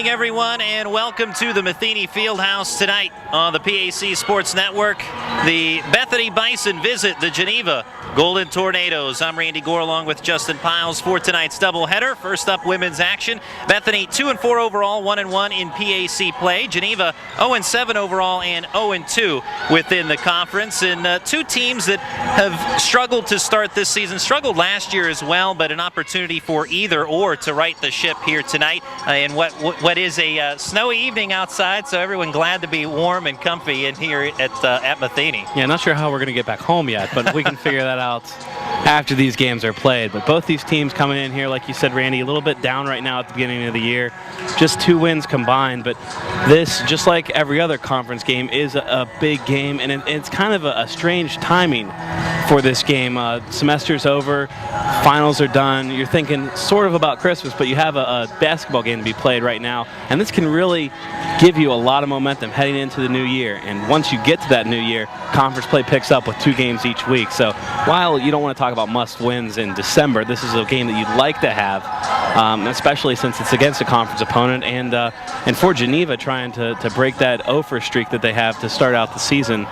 evening, everyone, and welcome to the Bethany Fieldhouse tonight on the PAC Sports Network. The Bethany Bison visit the Geneva Golden Tornadoes. I'm Randy Gore along with Justin Piles for tonight's doubleheader. First up, women's action. Bethany 2-4 overall, 1-1 in PAC play. Geneva 0-7 overall and 0-2 within the conference. And two teams that have struggled to start this season, struggled last year as well, but an opportunity for either or to right the ship here tonight in what is a snowy evening outside, so everyone glad to be warm and comfy in here at Bethany. Yeah, not sure how we're going to get back home yet, but we can figure that out after these games are played. But both these teams coming in here, like you said, Randy, a little bit down right now at the beginning of the year. Just 2 wins combined, but this, just like every other conference game, is a big game, and it's kind of a strange timing for this game. Semester's over, finals are done. You're thinking sort of about Christmas, but you have a basketball game to be played right now, and this can really give you a lot of momentum heading into the new year. And once you get to that new year, conference play picks up with 2 games each week. So while you don't want to talk about must-wins in December, this is a game that you'd like to have, especially since it's against a conference opponent, and for Geneva trying to break that 0-for streak that they have to start out the season,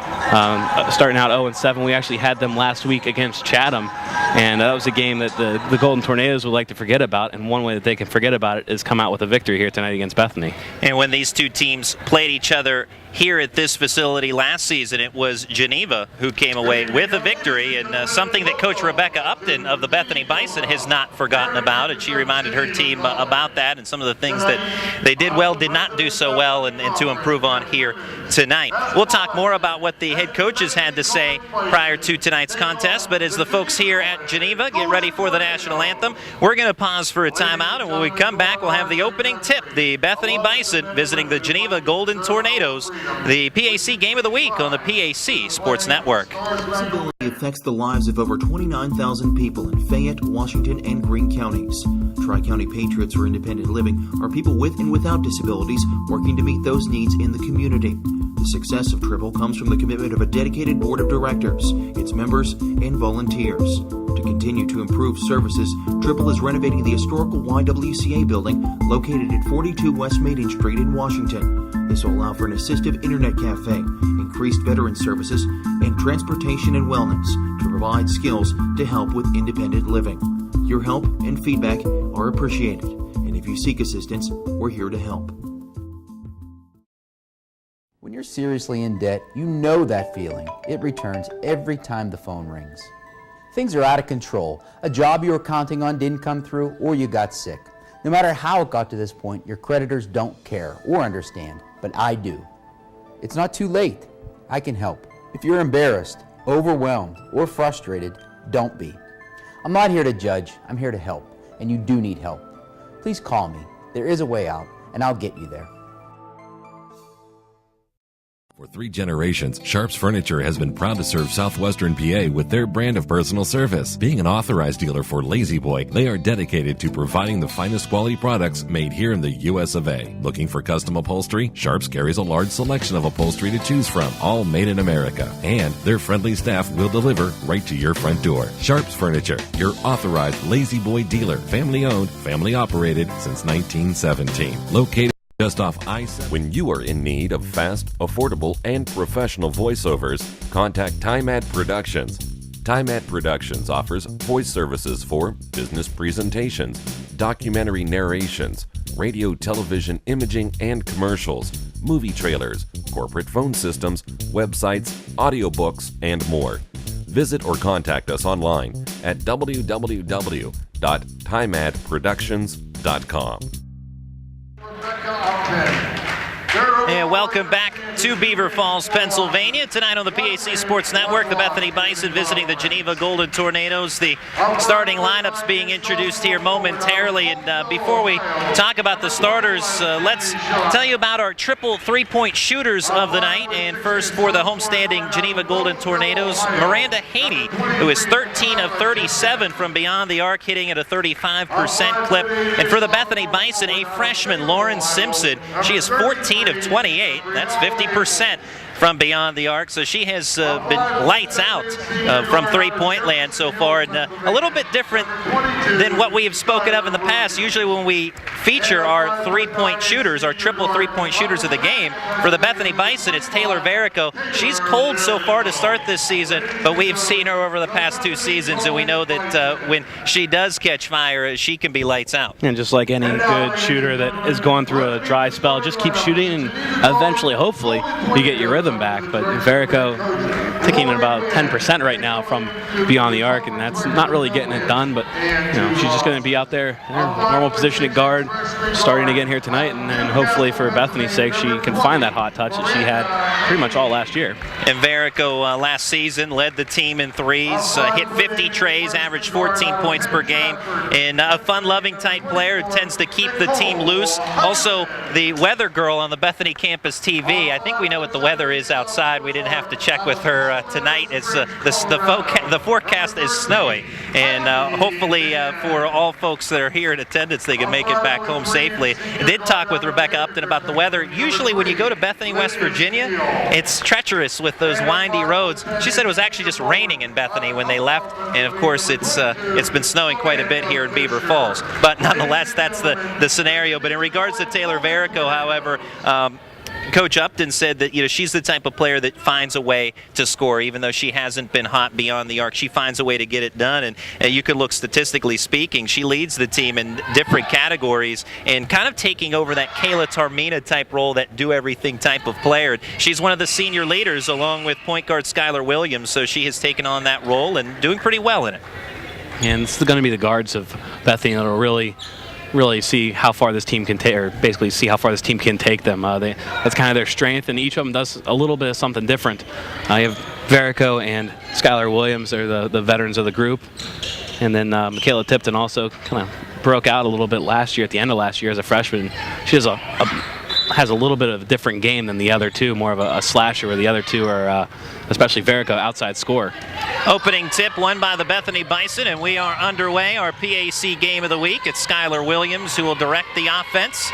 starting out 0-7. We actually had them last week against Chatham, and that was a game that the Golden Tornadoes would like to forget about, and one way that they can forget about it is come out with a victory here tonight against Bethany. And when these two teams played each other here at this facility last season, it was Geneva who came away with a victory, and something that Coach Rebecca Upton of the Bethany Bison has not forgotten about, and she reminded her team about that and some of the things that they did well, did not do so well, and to improve on here tonight. We'll talk more about what the head coaches had to say prior to tonight's contest, but as the folks here at Geneva get ready for the national anthem, we're going to pause for a timeout, and when we come back, we'll have the opening tip. The Bethany Bison visiting the Geneva Golden Tornadoes, the PAC Game of the Week on the PAC Sports Network. Disability affects the lives of over 29,000 people in Fayette, Washington, and Greene counties. Tri-County Patriots for Independent Living are people with and without disabilities working to meet those needs in the community. The success of Triple comes from the commitment of a dedicated board of directors, its members, and volunteers. To continue to improve services, Triple is renovating the historical YWCA building located at 42 West Maiden Street in Washington. This will allow for an assistive internet cafe, increased veteran services, and transportation and wellness to provide skills to help with independent living. Your help and feedback are appreciated, and if you seek assistance, we're here to help. When you're seriously in debt, you know that feeling. It returns every time the phone rings. Things are out of control. A job you were counting on didn't come through, or you got sick. No matter how it got to this point, your creditors don't care or understand, but I do. It's not too late. I can help. If you're embarrassed, overwhelmed, or frustrated, don't be. I'm not here to judge. I'm here to help, and you do need help. Please call me. There is a way out, and I'll get you there. For 3 generations, Sharps Furniture has been proud to serve southwestern PA with their brand of personal service. Being an authorized dealer for Lazy Boy, they are dedicated to providing the finest quality products made here in the US of A. Looking for custom upholstery? Sharps carries a large selection of upholstery to choose from, all made in America. And their friendly staff will deliver right to your front door. Sharps Furniture, your authorized Lazy Boy dealer. Family owned, family operated since 1917. Located just off I-7. When you are in need of fast, affordable, and professional voiceovers, contact Time-Ad Productions. Time-Ad Productions offers voice services for business presentations, documentary narrations, radio, television, imaging, and commercials, movie trailers, corporate phone systems, websites, audiobooks, and more. Visit or contact us online at www.timeadproductions.com. And welcome back to Beaver Falls, Pennsylvania. Tonight on the PAC Sports Network, the Bethany Bison visiting the Geneva Golden Tornadoes. The starting lineups being introduced here momentarily. And before we talk about the starters, let's tell you about our triple three-point shooters of the night. And first for the homestanding Geneva Golden Tornadoes, Miranda Haney, who is 13 of 37 from beyond the arc, hitting at a 35% clip. And for the Bethany Bison, a freshman, Lauren Simpson, she is 14 of 28. That's 50%. from beyond the arc. So she has been lights out from three-point land so far, and a little bit different than what we have spoken of in the past. Usually when we feature our three-point shooters, our triple three-point shooters of the game, for the Bethany Bison, it's Taylor Varico. She's cold so far to start this season, but we've seen her over the past 2 seasons, and we know that when she does catch fire, she can be lights out. And just like any good shooter that is going through a dry spell, just keep shooting, and eventually, hopefully, you get your rhythm back. But Varico ticking at about 10% right now from beyond the arc, and that's not really getting it done. But she's just going to be out there in her normal position at guard, starting again here tonight, and then hopefully for Bethany's sake, she can find that hot touch that she had pretty much all last year. And Varico last season led the team in threes, hit 50 trays, averaged 14 points per game, and a fun-loving type player who tends to keep the team loose. Also, the weather girl on the Bethany campus TV. I think we know what the weather is outside. We didn't have to check with her tonight. It's the forecast is snowy, and hopefully for all folks that are here in attendance, they can make it back home safely. I did talk with Rebecca Upton about the weather. Usually when you go to Bethany, West Virginia, it's treacherous with those windy roads. She said it was actually just raining in Bethany when they left, and of course it's been snowing quite a bit here in Beaver Falls. But nonetheless, that's the scenario. But in regards to Taylor Varico, however, Coach Upton said that she's the type of player that finds a way to score, even though she hasn't been hot beyond the arc. She finds a way to get it done, and you could look statistically speaking, she leads the team in different categories and kind of taking over that Kayla Tarmina type role, that do-everything type of player. She's one of the senior leaders along with point guard Skylar Williams, so she has taken on that role and doing pretty well in it. And it's going to be the guards of Bethany that will really see how far this team can take, or basically see how far this team can take them. That's kind of their strength, and each of them does a little bit of something different. You have Varico and Skylar Williams are the veterans of the group, and then Michaela Tipton also kind of broke out a little bit last year, at the end of last year as a freshman. She has a little bit of a different game than the other two, more of a slasher, where the other two are, especially Varico, outside scorer. Opening tip won by the Bethany Bison, and we are underway. Our PAC game of the week. It's Skylar Williams who will direct the offense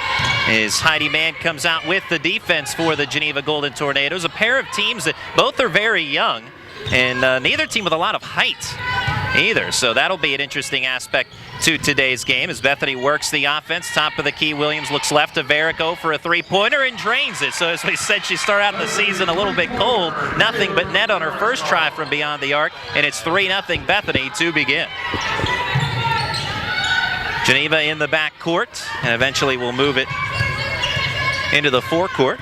as Heidi Mann comes out with the defense for the Geneva Golden Tornadoes. A pair of teams that both are very young, and neither team with a lot of height either. So that'll be an interesting aspect to today's game as Bethany works the offense. Top of the key, Williams looks left to Varico for a three-pointer and drains it. So as we said, she started out the season a little bit cold. Nothing but net on her first try from beyond the arc, and it's 3-0 Bethany to begin. Geneva in the back court, and eventually we'll move it into the forecourt.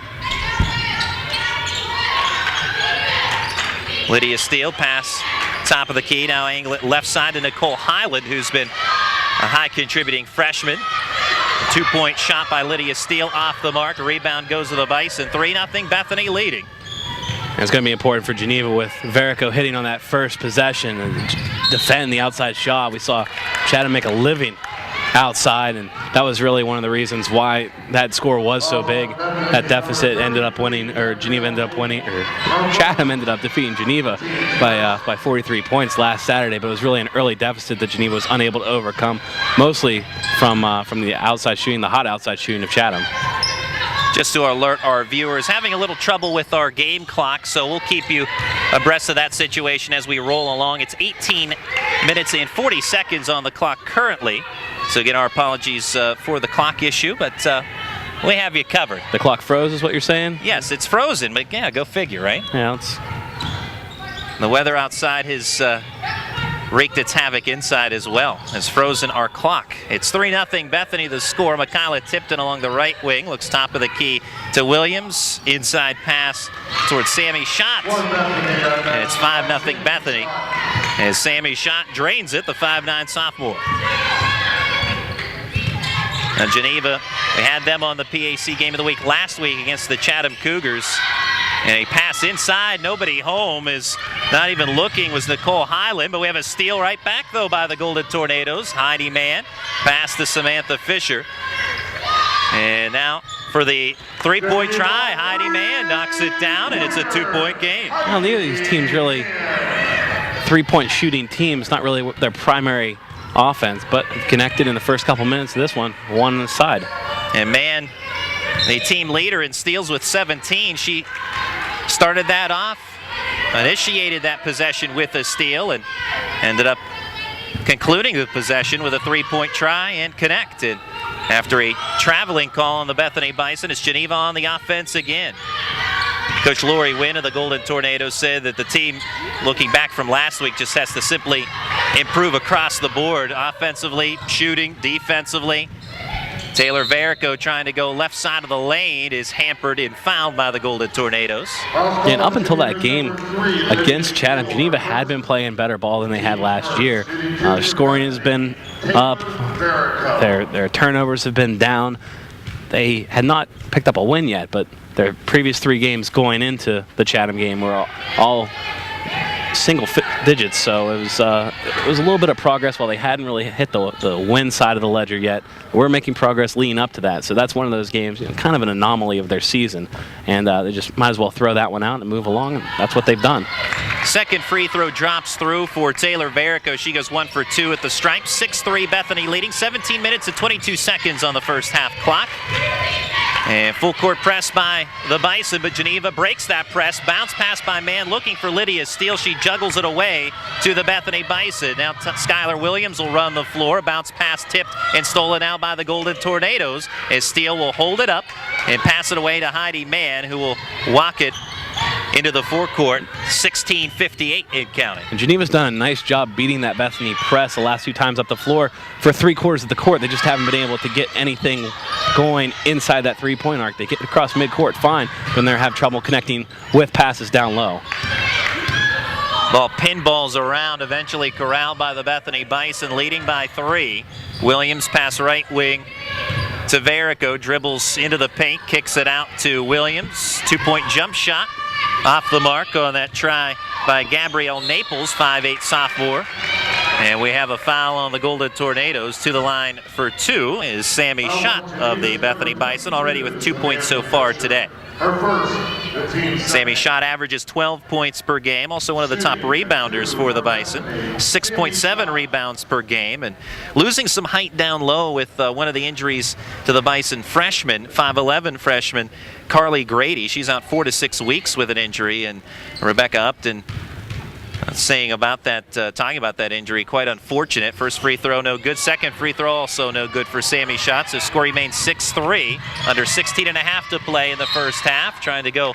Lydia Steele pass top of the key, now angle it left side to Nicole Highland, who's been a high contributing freshman. A 2-point shot by Lydia Steele off the mark. A rebound goes to the Bison. 3-0 Bethany leading. And it's going to be important for Geneva with Varico hitting on that first possession and defending the outside shot. We saw Chatham make a living outside, and that was really one of the reasons why that score was so big. That deficit ended up winning, or Geneva ended up winning, or Chatham ended up defeating Geneva by 43 points last Saturday, but it was really an early deficit that Geneva was unable to overcome, mostly from the outside shooting, the hot outside shooting of Chatham. Just to alert our viewers, having a little trouble with our game clock, so we'll keep you abreast of that situation as we roll along. It's 18 minutes and 40 seconds on the clock currently. So again, our apologies for the clock issue, but we have you covered. The clock froze is what you're saying? Yes, it's frozen, but yeah, go figure, right? Yeah, it's... The weather outside has wreaked its havoc inside as well. It's frozen our clock. It's 3-0 Bethany, the score. Michaela Tipton along the right wing looks top of the key to Williams. Inside pass towards Sammy Schott. And it's 5-0 Bethany as Sammy Schott drains it, the 5'9" sophomore. Now Geneva, we had them on the PAC game of the week last week against the Chatham Cougars. And a pass inside, nobody home, is not even looking, was Nicole Highland, but we have a steal right back though by the Golden Tornadoes. Heidi Mann, pass to Samantha Fisher. And now for the three-point try, Heidi Mann knocks it down, and it's a 2-point game. Well, neither of these teams really three-point shooting teams, not really their primary offense, but connected in the first couple minutes of this one side. And Mann, the team leader in steals with 17. She started that off, initiated that possession with a steal, and ended up concluding the possession with a three-point try and connect. And after a traveling call on the Bethany Bison, it's Geneva on the offense again. Coach Lori Wynn of the Golden Tornadoes said that the team, looking back from last week, just has to simply improve across the board, offensively, shooting, defensively. Taylor Verico trying to go left side of the lane is hampered and fouled by the Golden Tornadoes. And up until that game against Chatham, Geneva had been playing better ball than they had last year. Their scoring has been up. Their turnovers have been down. They had not picked up a win yet, but their previous 3 games going into the Chatham game were all single digits, so it was a little bit of progress while they hadn't really hit the win side of the ledger yet. We're making progress leading up to that, so that's one of those games, kind of an anomaly of their season, and they just might as well throw that one out and move along, and that's what they've done. Second free throw drops through for Taylor Verico. She goes 1 for 2 at the stripe. 6-3 Bethany leading. 17 minutes and 22 seconds on the first half clock. And full court press by the Bison, but Geneva breaks that press. Bounce pass by Mann looking for Lydia Steele. She juggles it away to the Bethany Bison. Now Skylar Williams will run the floor. Bounce pass tipped and stolen out by the Golden Tornadoes as Steele will hold it up and pass it away to Heidi Mann, who will walk it into the forecourt. 16:58 in counting. And Geneva's done a nice job beating that Bethany press the last 2 times up the floor for 3/4 of the court. They just haven't been able to get anything going inside that 3-point arc. They get across midcourt fine, but they have trouble connecting with passes down low. Ball pinballs around, eventually corralled by the Bethany Bison, leading by 3. Williams pass right wing to Verico, dribbles into the paint, kicks it out to Williams. 2-point jump shot off the mark on that try by Gabrielle Naples, 5'8" sophomore. And we have a foul on the Golden Tornadoes. To the line for 2 is Sammy Schott of the Bethany Bison, already with 2 points so far today. Sammy Schott averages 12 points per game, also one of the top rebounders for the Bison. 6.7 rebounds per game, and losing some height down low with one of the injuries to the Bison freshman, 5'11" freshman Carly Grady. She's out 4 to 6 weeks with an injury, and Rebecca Upton saying about that, talking about that injury, quite unfortunate. First free throw, no good. Second free throw, also no good for Sammy Schott. So score remains 6-3. Under 16.5 to play in the first half. Trying to go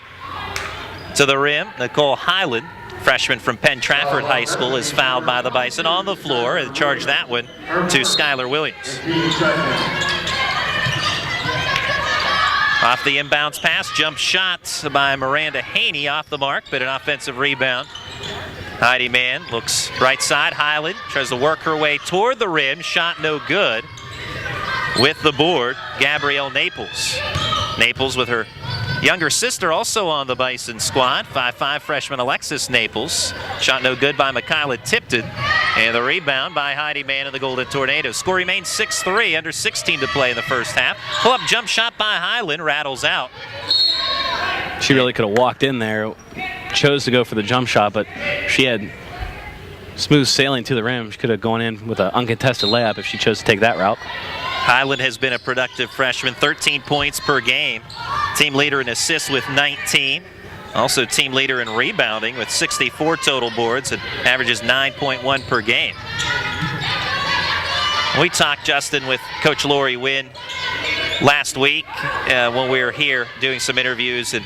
to the rim. Nicole Highland, freshman from Penn Trafford High School, is fouled by the Bison on the floor and charged that one to Skylar Williams. Off the inbounds pass, jump shot by Miranda Haney, off the mark, but an offensive rebound. Heidi Mann looks right side. Highland tries to work her way toward the rim. Shot no good. With the board, Gabrielle Naples. Naples with her younger sister also on the Bison squad. 5'5" freshman Alexis Naples. Shot no good by Michaela Tipton. And the rebound by Heidi Mann of the Golden Tornadoes. Score remains 6-3, under 16 to play in the first half. Pull-up jump shot by Highland, rattles out. She really could have walked in there, chose to go for the jump shot, but she had smooth sailing to the rim. She could have gone in with an uncontested layup if she chose to take that route. Highland has been a productive freshman, 13 points per game. Team leader in assists with 19. Also team leader in rebounding with 64 total boards and averages 9.1 per game. We talked, Justin, with Coach Lori Wynn last week when we were here doing some interviews and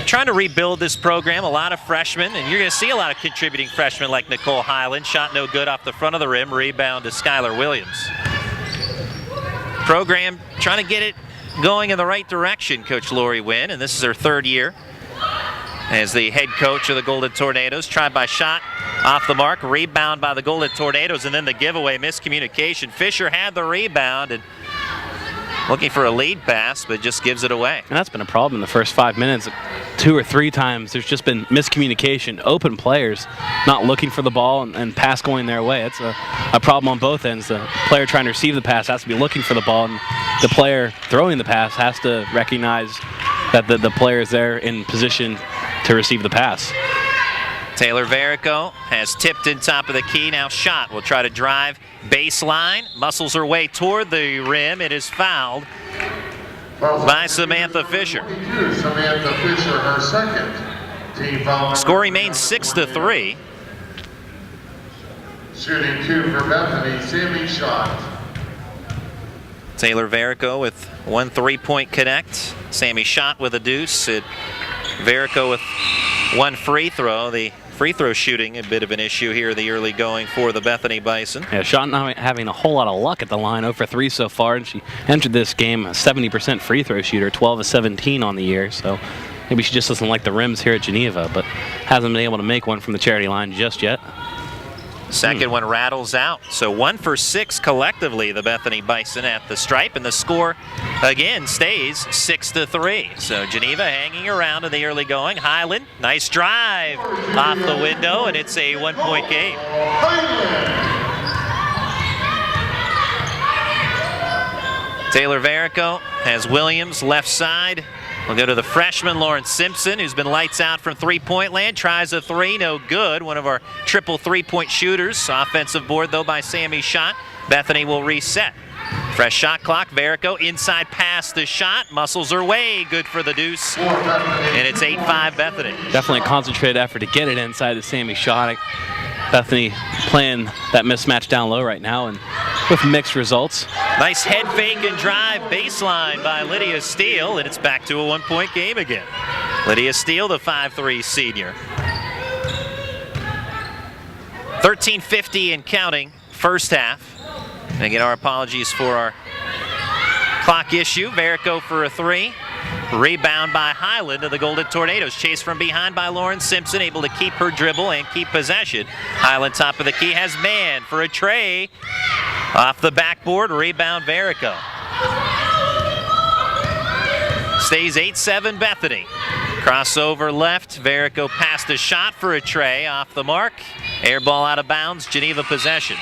trying to rebuild this program. A lot of freshmen, and you're going to see a lot of contributing freshmen like Nicole Highland. Shot no good off the front of the rim. Rebound to Skylar Williams. Program trying to get it going in the right direction, Coach Lori Wynn, and this is her 3rd year as the head coach of the Golden Tornadoes. Tried by Schott, off the mark. Rebound by the Golden Tornadoes, and then the giveaway, miscommunication. Fisher had the rebound and looking for a lead pass, but just gives it away. And that's been a problem in the first 5 minutes. 2 or 3 times there's just been miscommunication. Open players not looking for the ball and pass going their way. It's a problem on both ends. The player trying to receive the pass has to be looking for the ball, and the player throwing the pass has to recognize that the player is there in position to receive the pass. Taylor Verico has tipped in top of the key. Now Schott will try to drive baseline, muscles her way toward the rim. It is fouled by Samantha Fisher. Samantha Fisher, her second. Team foul. Score remains 6-3. Shooting 2 for Bethany, Sammy Schott. Taylor Verico with 1 3-point connect. Sammy Schott with a deuce. Verico with 1 free throw. The free throw shooting a bit of an issue here in the early going for the Bethany Bison. Yeah, Schott not having a whole lot of luck at the line, 0 for 3 so far, and she entered this game a 70% free throw shooter, 12 of 17 on the year. So maybe she just doesn't like the rims here at Geneva, but hasn't been able to make one from the charity line just yet. Second one rattles out. So 1 for 6 collectively, the Bethany Bison at the stripe, and the score again stays 6-3. So Geneva hanging around in the early going. Highland, nice drive off the window, and it's a 1-point game. Taylor Verico has Williams left side. We'll go to the freshman, Lauren Simpson, who's been lights out from three-point land. Tries a 3, no good. One of our triple three-point shooters. Offensive board, though, by Sammy Schott. Bethany will reset. Fresh shot clock. Verico inside pass the shot. Muscles her way. Good for the deuce. And it's 8-5 Bethany. Definitely a concentrated effort to get it inside the Sammy Schott. Bethany playing that mismatch down low right now and with mixed results. Nice head fake and drive baseline by Lydia Steele, and it's back to a 1-point game again. Lydia Steele, the 5'3" senior. 13:50 and counting, first half. And again, our apologies for our clock issue. Verico for a 3. Rebound by Highland of the Golden Tornadoes. Chased from behind by Lauren Simpson, able to keep her dribble and keep possession. Highland top of the key has man for a tray. Off the backboard, rebound Verico. Stays 8-7 Bethany. Crossover left, Verico passed a shot for a tray off the mark. Air ball out of bounds, Geneva possession.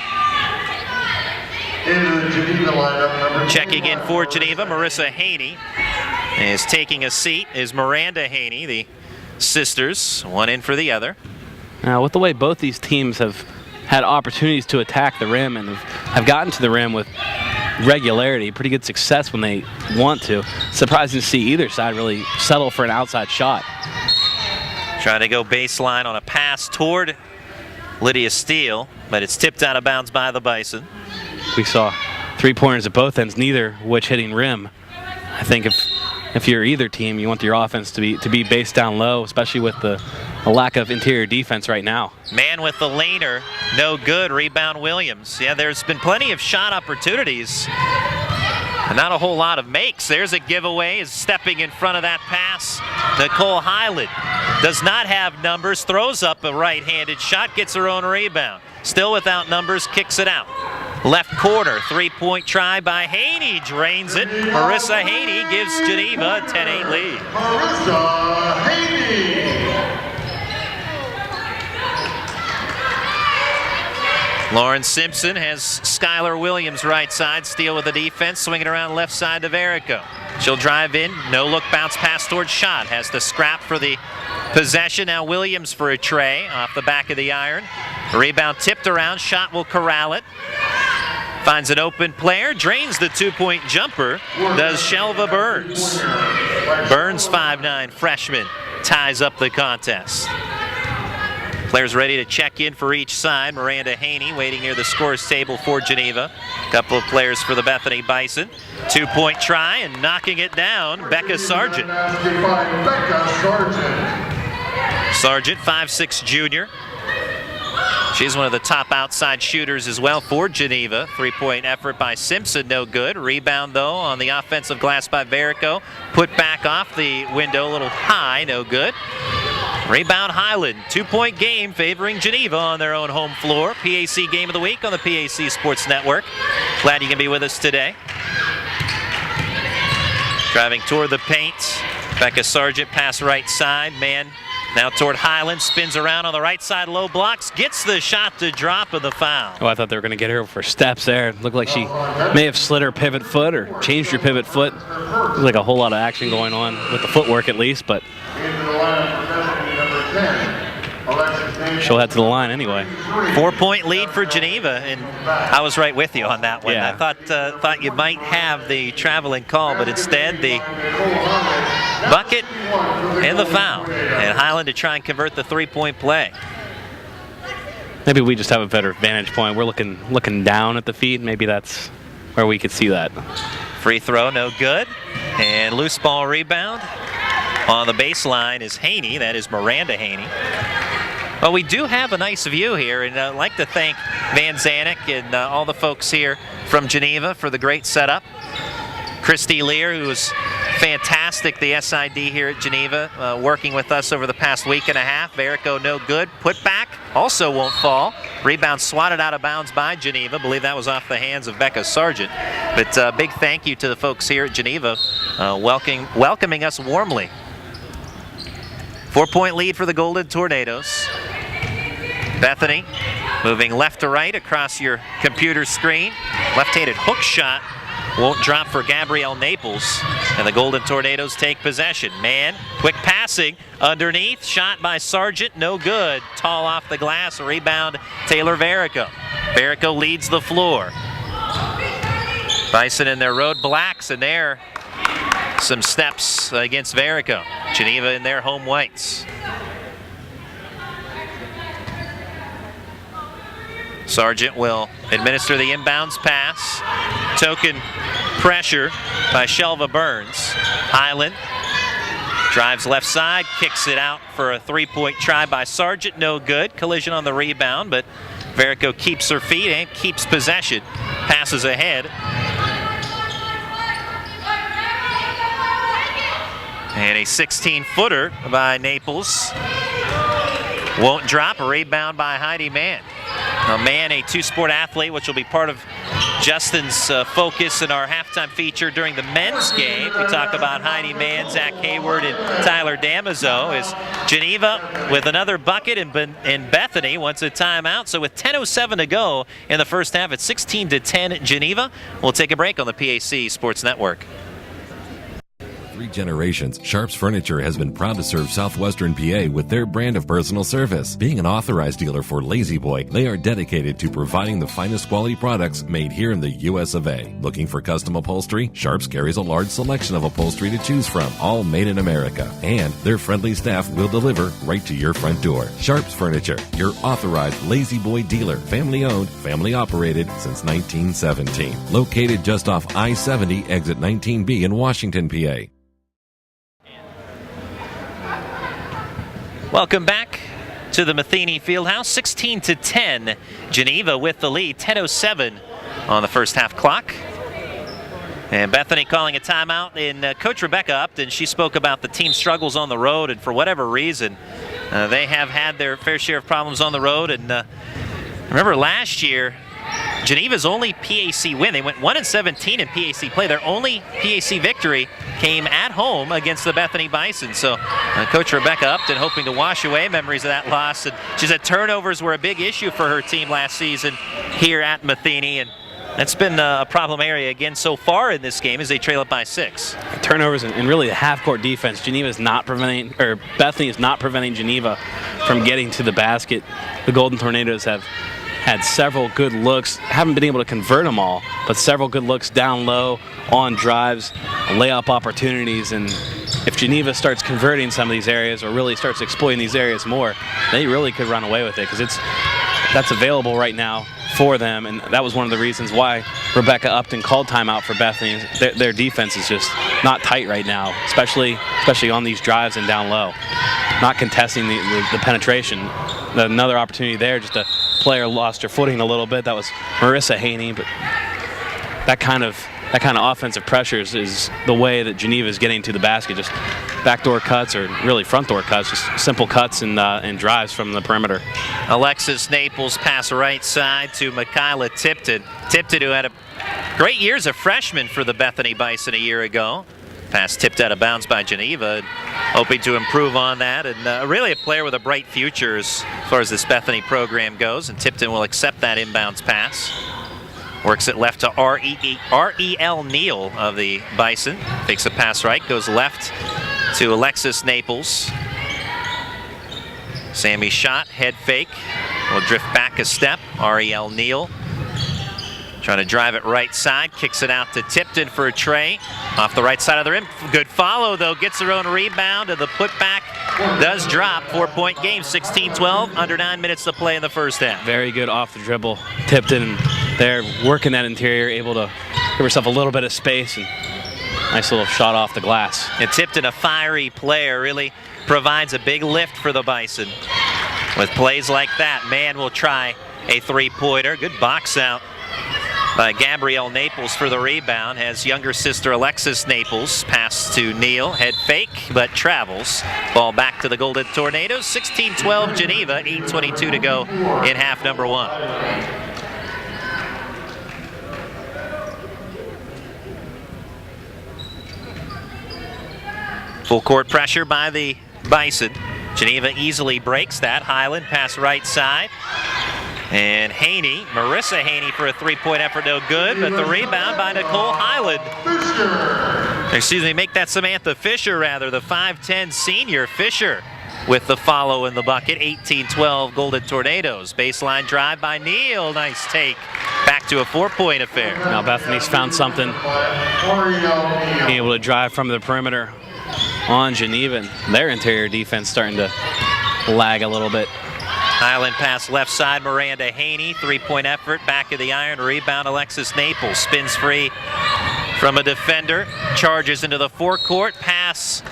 Into the Geneva lineup, number Checking in for Geneva, Marissa Haney. Is taking a seat is Miranda Haney, the sisters, one in for the other. Now, with the way both these teams have had opportunities to attack the rim and have gotten to the rim with regularity, pretty good success when they want to. Surprising to see either side really settle for an outside shot. Trying to go baseline on a pass toward Lydia Steele, but it's tipped out of bounds by the Bison. We saw 3-pointers at both ends, neither which hitting rim. I think if you're either team, you want your offense to be based down low, especially with the lack of interior defense right now. Man with the laner, no good. Rebound Williams. Yeah, there's been plenty of shot opportunities, and not a whole lot of makes. There's a giveaway, is stepping in front of that pass. Nicole Highland does not have numbers, throws up a right-handed shot, gets her own rebound. Still without numbers, kicks it out. Left corner, 3-point try by Haney, drains it. Marissa Haney gives Geneva a 10-8 lead. Marissa Haney. Lauren Simpson has Skylar Williams right side. Steele with the defense, swinging around left side to Verico. She'll drive in, no look bounce pass towards Schott. Has to scrap for the possession. Now Williams for a tray off the back of the iron. Rebound tipped around, Schott will corral it. Finds an open player, drains the 2-point jumper, does Shelva Burns. Burns, 5'9", freshman, ties up the contest. Players ready to check in for each side. Miranda Haney waiting near the scores table for Geneva. A couple of players for the Bethany Bison. 2-point try and knocking it down, Becca Sargent. Sargent, 5'6" junior. She's one of the top outside shooters as well for Geneva. 3-point effort by Simpson, no good. Rebound, though, on the offensive glass by Verico. Put back off the window, a little high, no good. Rebound Highland, 2-point game favoring Geneva on their own home floor. PAC Game of the Week on the PAC Sports Network. Glad you can be with us today. Driving toward the paint. Becca Sargent, pass right side. Man now toward Highland, spins around on the right side, low blocks, gets the shot to drop of the foul. Oh, I thought they were going to get her for steps there. It looked like she may have slid her pivot foot or changed her pivot foot. Looked like a whole lot of action going on with the footwork at least, but Into the line for Bethany, number 10, Alexis Davis. she'll head to the line anyway. 4-point lead for Geneva, and I was right with you on that one. Yeah. I thought you might have the traveling call, but instead the bucket and the foul. And Highland to try and convert the 3-point play. Maybe we just have a better vantage point. We're looking down at the feet. Maybe that's where we could see that. Free throw, no good. And loose ball rebound. On the baseline is Haney. That is Miranda Haney. Well, we do have a nice view here, and I'd like to thank Van Zanik and all the folks here from Geneva for the great setup. Christy Lear, who was fantastic, the SID here at Geneva, working with us over the past week and a half. Verico, no good. Put back, also won't fall. Rebound swatted out of bounds by Geneva. Believe that was off the hands of Becca Sargent. But big thank you to the folks here at Geneva, welcoming us warmly. 4-point lead for the Golden Tornadoes. Bethany moving left to right across your computer screen. Left-handed hook shot won't drop for Gabrielle Naples, and the Golden Tornadoes take possession. Man, quick passing underneath, shot by Sargent, no good. Tall off the glass, rebound Taylor Verico. Verico leads the floor. Bison in their road blacks, and there some steps against Verico. Geneva in their home whites. Sargent will administer the inbounds pass. Token pressure by Shelva Burns. Highland drives left side, kicks it out for a 3-point try by Sargent. No good. Collision on the rebound, but Verico keeps her feet and keeps possession. Passes ahead. And a 16-footer by Naples. Won't drop. A rebound by Heidi Mann. Now, Mann, a two-sport athlete, which will be part of Justin's focus in our halftime feature during the men's game. We talk about Heidi Mann, Zach Hayward, and Tyler Damazo. As Geneva with another bucket, and Bethany wants a timeout. So with 10:07 to go in the first half, it's 16-10 Geneva. We'll take a break on the PAC Sports Network. 3 generations, Sharps Furniture has been proud to serve Southwestern PA with their brand of personal service. Being an authorized dealer for Lazy Boy, they are dedicated to providing the finest quality products made here in the US of A. Looking for custom upholstery? Sharps carries a large selection of upholstery to choose from, all made in America. And their friendly staff will deliver right to your front door. Sharps Furniture, your authorized Lazy Boy dealer. Family owned, family operated since 1917. Located just off I-70, exit 19B in Washington, PA. Welcome back to the Matheny Fieldhouse. 16-10, Geneva with the lead. 10:07 on the first half clock. And Bethany calling a timeout. And Coach Rebecca Upton, she spoke about the team's struggles on the road, and for whatever reason, they have had their fair share of problems on the road. And remember last year, Geneva's only PAC win, they went 1-17 in PAC play. Their only PAC victory came at home against the Bethany Bison. So Coach Rebecca Upton hoping to wash away memories of that loss. And she said turnovers were a big issue for her team last season here at Matheny. And that's been a problem area again so far in this game as they trail up by 6. Turnovers and really the half-court defense. Bethany is not preventing Geneva from getting to the basket. The Golden Tornadoes have had several good looks, haven't been able to convert them all, but several good looks down low, on drives, layup opportunities, and if Geneva starts converting some of these areas or really starts exploiting these areas more, they really could run away with it, because that's available right now for them, and that was one of the reasons why Rebecca Upton called timeout for Bethany. Their defense is just not tight right now, especially on these drives and down low. Not contesting the penetration. Another opportunity there, just a player lost her footing a little bit. That was Marissa Haney, but that kind of offensive pressure is the way that Geneva is getting to the basket. Just backdoor cuts, or really front door cuts, just simple cuts and drives from the perimeter. Alexis Naples pass right side to Michaela Tipton. Tipton, who had a great year as a freshman for the Bethany Bison a year ago. Pass tipped out of bounds by Geneva, hoping to improve on that, and really a player with a bright future as far as this Bethany program goes, and Tipton will accept that inbounds pass. Works it left to R.E.L. Neal of the Bison. Takes a pass right, goes left to Alexis Naples. Sammy shot, head fake. Will drift back a step. Ariel Neal trying to drive it right side, kicks it out to Tipton for a tray. Off the right side of the rim. Good follow, though. Gets her own rebound, and the putback does drop. 4-point game, 16-12, under 9 minutes to play in the first half. Very good off the dribble. Tipton there working that interior, able to give herself a little bit of space, and nice little shot off the glass. And Tipton, a fiery player, really provides a big lift for the Bison. With plays like that, Mann will try a three-pointer. Good box out by Gabrielle Naples for the rebound. Has younger sister Alexis Naples. Pass to Neal, head fake, but travels. Ball back to the Golden Tornadoes. 16-12 Geneva, 8:22 to go in half number 1. Full court pressure by the Bison. Geneva easily breaks that. Highland pass right side. And Haney, Marissa Haney for a three-point effort, no good, but the rebound by Nicole Highland. Excuse me, make that Samantha Fisher, rather, the 5'10 senior. Fisher with the follow in the bucket, 18-12 Golden Tornadoes. Baseline drive by Neal, nice take. Back to a 4-point affair. Now Bethany's found something, being able to drive from the perimeter on Geneva, and their interior defense starting to lag a little bit. Highland pass left side, Miranda Haney, three-point effort, back of the iron, rebound Alexis Naples, spins free from a defender, charges into the forecourt, pass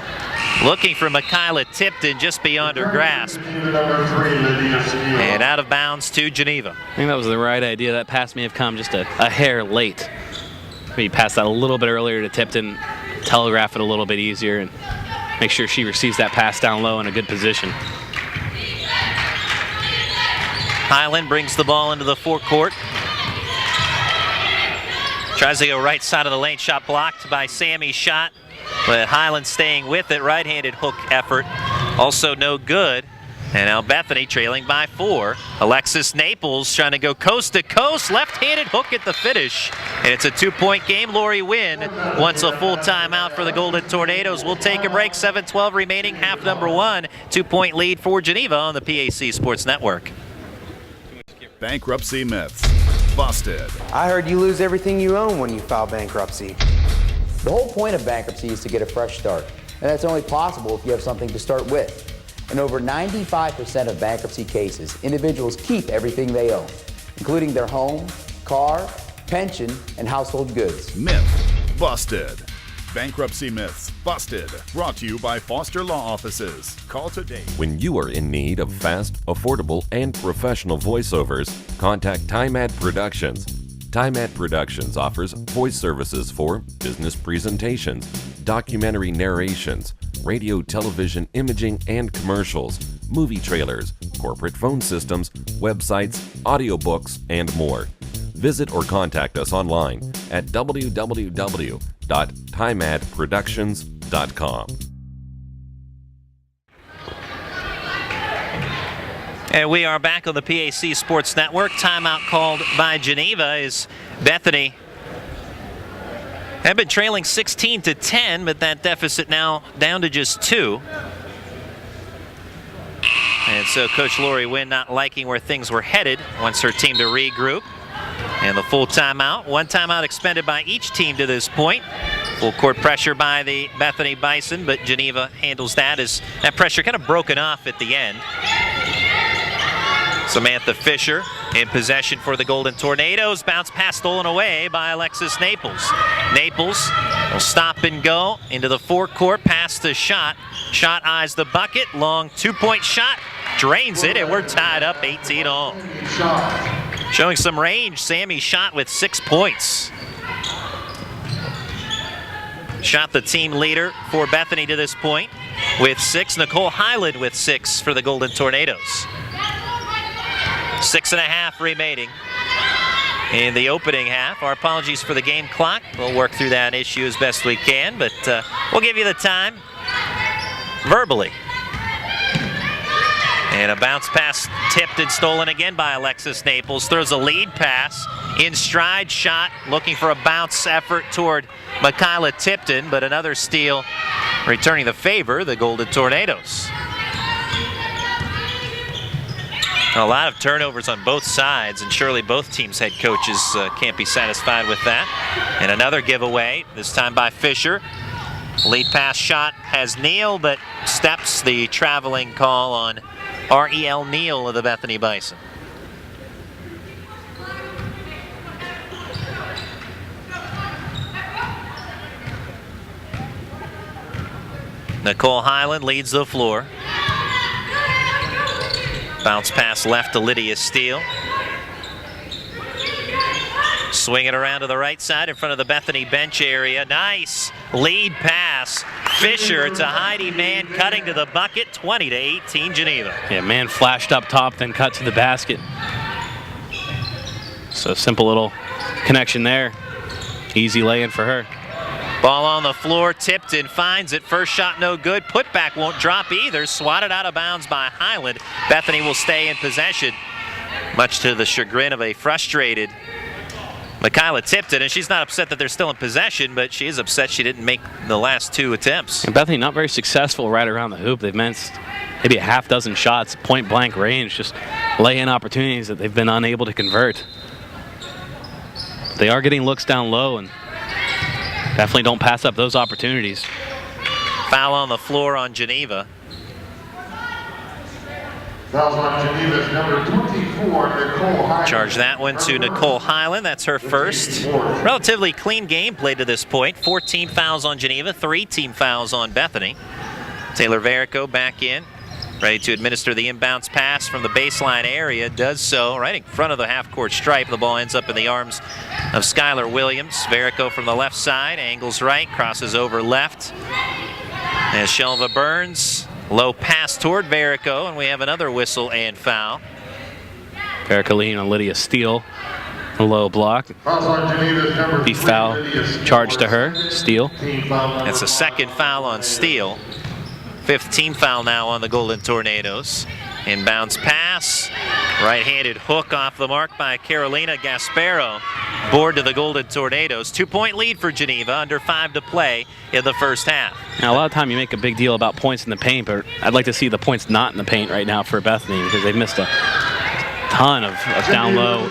looking for Michaela Tipton just beyond her grasp. And out of bounds to Geneva. I think that was the right idea. That pass may have come just a hair late. Maybe pass that a little bit earlier to Tipton, telegraph it a little bit easier, and make sure she receives that pass down low in a good position. Highland brings the ball into the forecourt. Tries to go right side of the lane, shot blocked by Sammy Shot, but Highland staying with it. Right-handed hook effort, also no good. And now Bethany trailing by 4. Alexis Naples trying to go coast to coast, left-handed hook at the finish. And it's a 2-point game. Lori Wynn wants a full timeout for the Golden Tornadoes. We'll take a break, 7:12 remaining, half number 1. 2-point lead for Geneva on the PAC Sports Network. Bankruptcy myths busted. I heard you lose everything you own when you file bankruptcy. The whole point of bankruptcy is to get a fresh start, and that's only possible if you have something to start with. In over 95% of bankruptcy cases, individuals keep everything they own, including their home, car, pension, and household goods. Myth busted. Bankruptcy myths busted. Brought to you by Foster Law Offices. Call today. When you are in need of fast, affordable, and professional voiceovers, contact Time Ad Productions. Time Ad Productions offers voice services for business presentations, documentary narrations, radio, television, imaging, and commercials, movie trailers, corporate phone systems, websites, audiobooks, and more. Visit or contact us online at www.timeadproductions.com. And we are back on the PAC Sports Network. Timeout called by Geneva as Bethany have been trailing 16-10, but that deficit now down to just 2. And so Coach Lori Wynn not liking where things were headed, wants her team to regroup. And the full timeout. 1 timeout expended by each team to this point. Full court pressure by the Bethany Bison, but Geneva handles that as that pressure kind of broken off at the end. Samantha Fisher in possession for the Golden Tornadoes. Bounce pass stolen away by Alexis Naples. Naples will stop and go into the forecourt, pass to Shot. Shot eyes the bucket, long 2-point shot, drains it, and we're tied up 18-all. Showing some range, Sammy Shot with 6 points. Shot the team leader for Bethany to this point with 6. Nicole Highland with 6 for the Golden Tornadoes. 6.5 remaining in the opening half. Our apologies for the game clock. We'll work through that issue as best we can, but we'll give you the time verbally. And a bounce pass tipped and stolen again by Alexis Naples. Throws a lead pass in stride. Shot looking for a bounce effort toward Michaela Tipton, but another steal returning the favor, the Golden Tornadoes. A lot of turnovers on both sides, and surely both teams' head coaches can't be satisfied with that. And another giveaway, this time by Fisher. Lead pass shot has Neal, but steps the traveling call on R.E.L. Neal of the Bethany Bison. Nicole Highland leads the floor. Bounce pass left to Lydia Steele. Swing it around to the right side in front of the Bethany bench area. Nice lead pass. Fisher to Heidi Mann, cutting to the bucket, 20-18 Geneva. Yeah, Mann flashed up top, then cut to the basket. So simple little connection there. Easy lay-in for her. Ball on the floor, Tipton finds it. First shot no good. Putback won't drop either. Swatted out of bounds by Highland. Bethany will stay in possession, much to the chagrin of a frustrated Michaela Tipton. And she's not upset that they're still in possession, but she is upset she didn't make the last 2 attempts. And Bethany not very successful right around the hoop. They've missed maybe a half dozen shots, point blank range, just lay-in opportunities that they've been unable to convert. They are getting looks down low, and definitely don't pass up those opportunities. Foul on the floor on Geneva. Foul on Geneva's number 24, Nicole Highland. Charge that one to Nicole Highland. That's her first. Relatively clean game played to this point. 14 fouls on Geneva, 3 team fouls on Bethany. Taylor Verico back in, ready to administer the inbounds pass from the baseline area. Does so right in front of the half-court stripe. The ball ends up in the arms of Skylar Williams. Verico from the left side, angles right, crosses over left. As Shelva Burns, low pass toward Verico, and we have another whistle and foul. Verico leaning on Lydia Steele. A low block. Fouls on Geneva's number 3, The foul Lydia Steele. charged to her, Steele. Team foul. That's a second foul on Steele. 5th team foul now on the Golden Tornadoes. Inbounds pass, right-handed hook off the mark by Carolina Gasparo. Board to the Golden Tornadoes. 2-point lead for Geneva, under 5 to play in the first half. Now, a lot of time you make a big deal about points in the paint, but I'd like to see the points not in the paint right now for Bethany, because they've missed a ton of down low,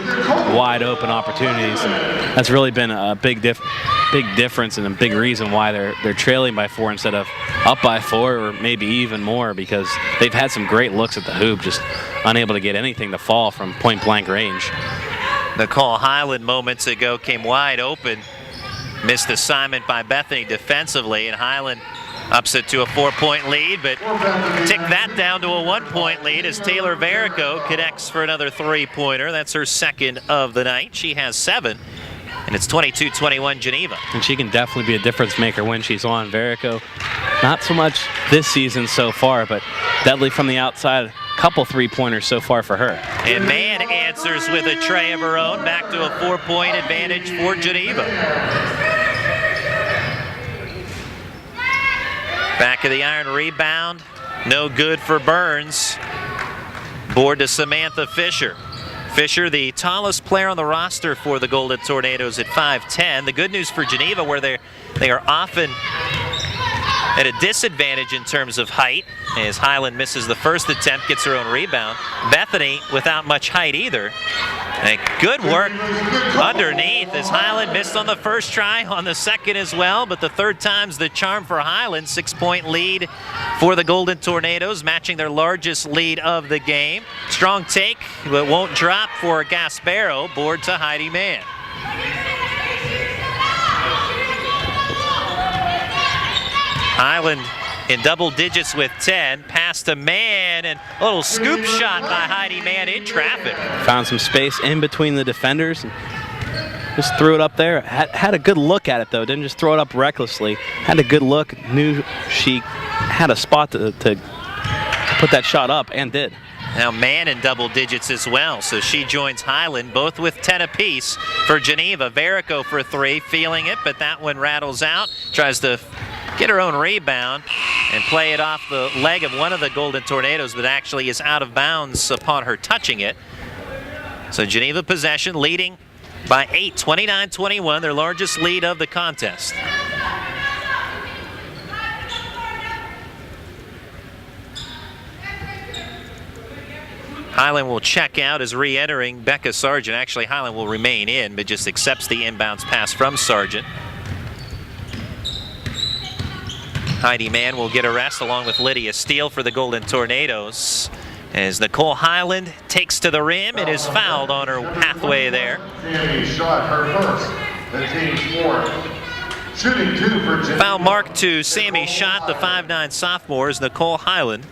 wide open opportunities. That's really been a big difference and a big reason why they're trailing by 4 instead of up by 4, or maybe even more, because they've had some great looks at the hoop, just unable to get anything to fall from point blank range. Nicole Highland moments ago came wide open. Missed assignment by Bethany defensively, and Highland ups it to a 4-point lead, but tick that down to a 1-point lead as Taylor Verico connects for another 3-pointer. That's her second of the night. She has 7, and it's 22-21 Geneva. And she can definitely be a difference maker when she's on. Verico, not so much this season so far, but deadly from the outside. Couple 3-pointers so far for her. And Mann answers with a tray of her own, back to a 4-point advantage for Geneva. Back of the iron rebound, no good for Burns. Board to Samantha Fisher. Fisher, the tallest player on the roster for the Golden Tornadoes at 5'10". The good news for Geneva, where they are often at a disadvantage in terms of height, as Highland misses the first attempt, gets her own rebound. Bethany without much height either. And good work underneath as Highland missed on the first try, on the second as well, but the third time's the charm for Highland. 6-point lead for the Golden Tornadoes, matching their largest lead of the game. Strong take, but won't drop for Gasparo. Board to Heidi Mann. Highland in double digits with 10. Pass to Mann, and a little scoop shot by Heidi Mann in traffic. Found some space in between the defenders and just threw it up there. Had a good look at it, though. Didn't just throw it up recklessly. Had a good look. Knew she had a spot to put that shot up, and did. Now Mann in double digits as well, so she joins Highland, both with 10 apiece for Geneva. Verico for 3, feeling it, but that one rattles out. Tries to get her own rebound and play it off the leg of one of the Golden Tornadoes, but actually is out of bounds upon her touching it. So Geneva possession, leading by 8, 29-21, their largest lead of the contest. Highland will check out as re-entering Becca Sargent. Actually, Highland will remain in, but just accepts the inbounds pass from Sargent. Heidi Mann will get a rest along with Lydia Steele for the Golden Tornadoes. As Nicole Highland takes to the rim, it is fouled on her pathway there. Sammy shot her first. The team's fourth. Shooting 2 for Geneva. Foul mark to Sammy Schott, the 5'9" sophomore, is Nicole Highland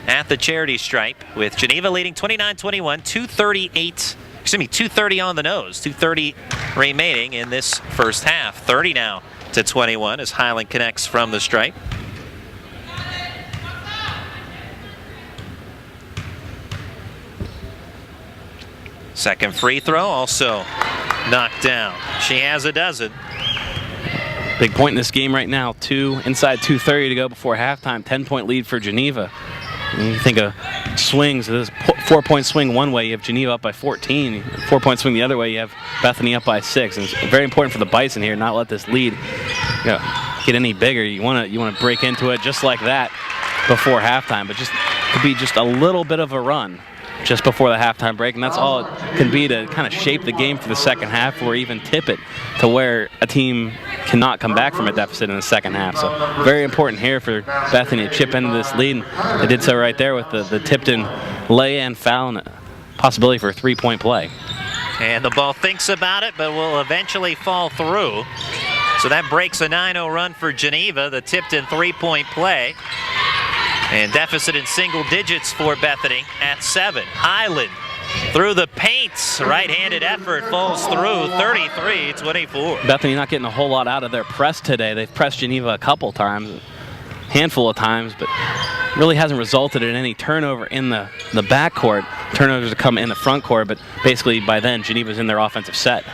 at the charity stripe, with Geneva leading 29-21, 2:30 on the nose, 2:30 remaining in this first half. 30 now to 21 as Highland connects from the stripe. Second free throw also knocked down. She has a dozen. Big point in this game right now. Inside 2:30 to go before halftime. 10-point lead for Geneva. And you think of swings, this 4-point swing one way, you have Geneva up by 14. 4-point swing the other way, you have Bethany up by 6. And it's very important for the Bison here not let this lead get any bigger. You want to break into it just like that before halftime, but just could be just a little bit of a run just before the halftime break, and that's all it can be to kind of shape the game for the second half, or even tip it to where a team cannot come back from a deficit in the second half. So very important here for Bethany to chip into this lead, and they did so right there with the tipped-in lay and foul and a possibility for a three-point play. And the ball thinks about it, but will eventually fall through. So that breaks a 9-0 run for Geneva, the tipped-in three-point play. And deficit in single digits for Bethany at 7. Highland through the paint. Right-handed effort falls through, 33-24. Bethany not getting a whole lot out of their press today. They've pressed Geneva a couple times, handful of times, but really hasn't resulted in any turnover in the backcourt. Turnovers have come in the front court, but basically by then Geneva's in their offensive set.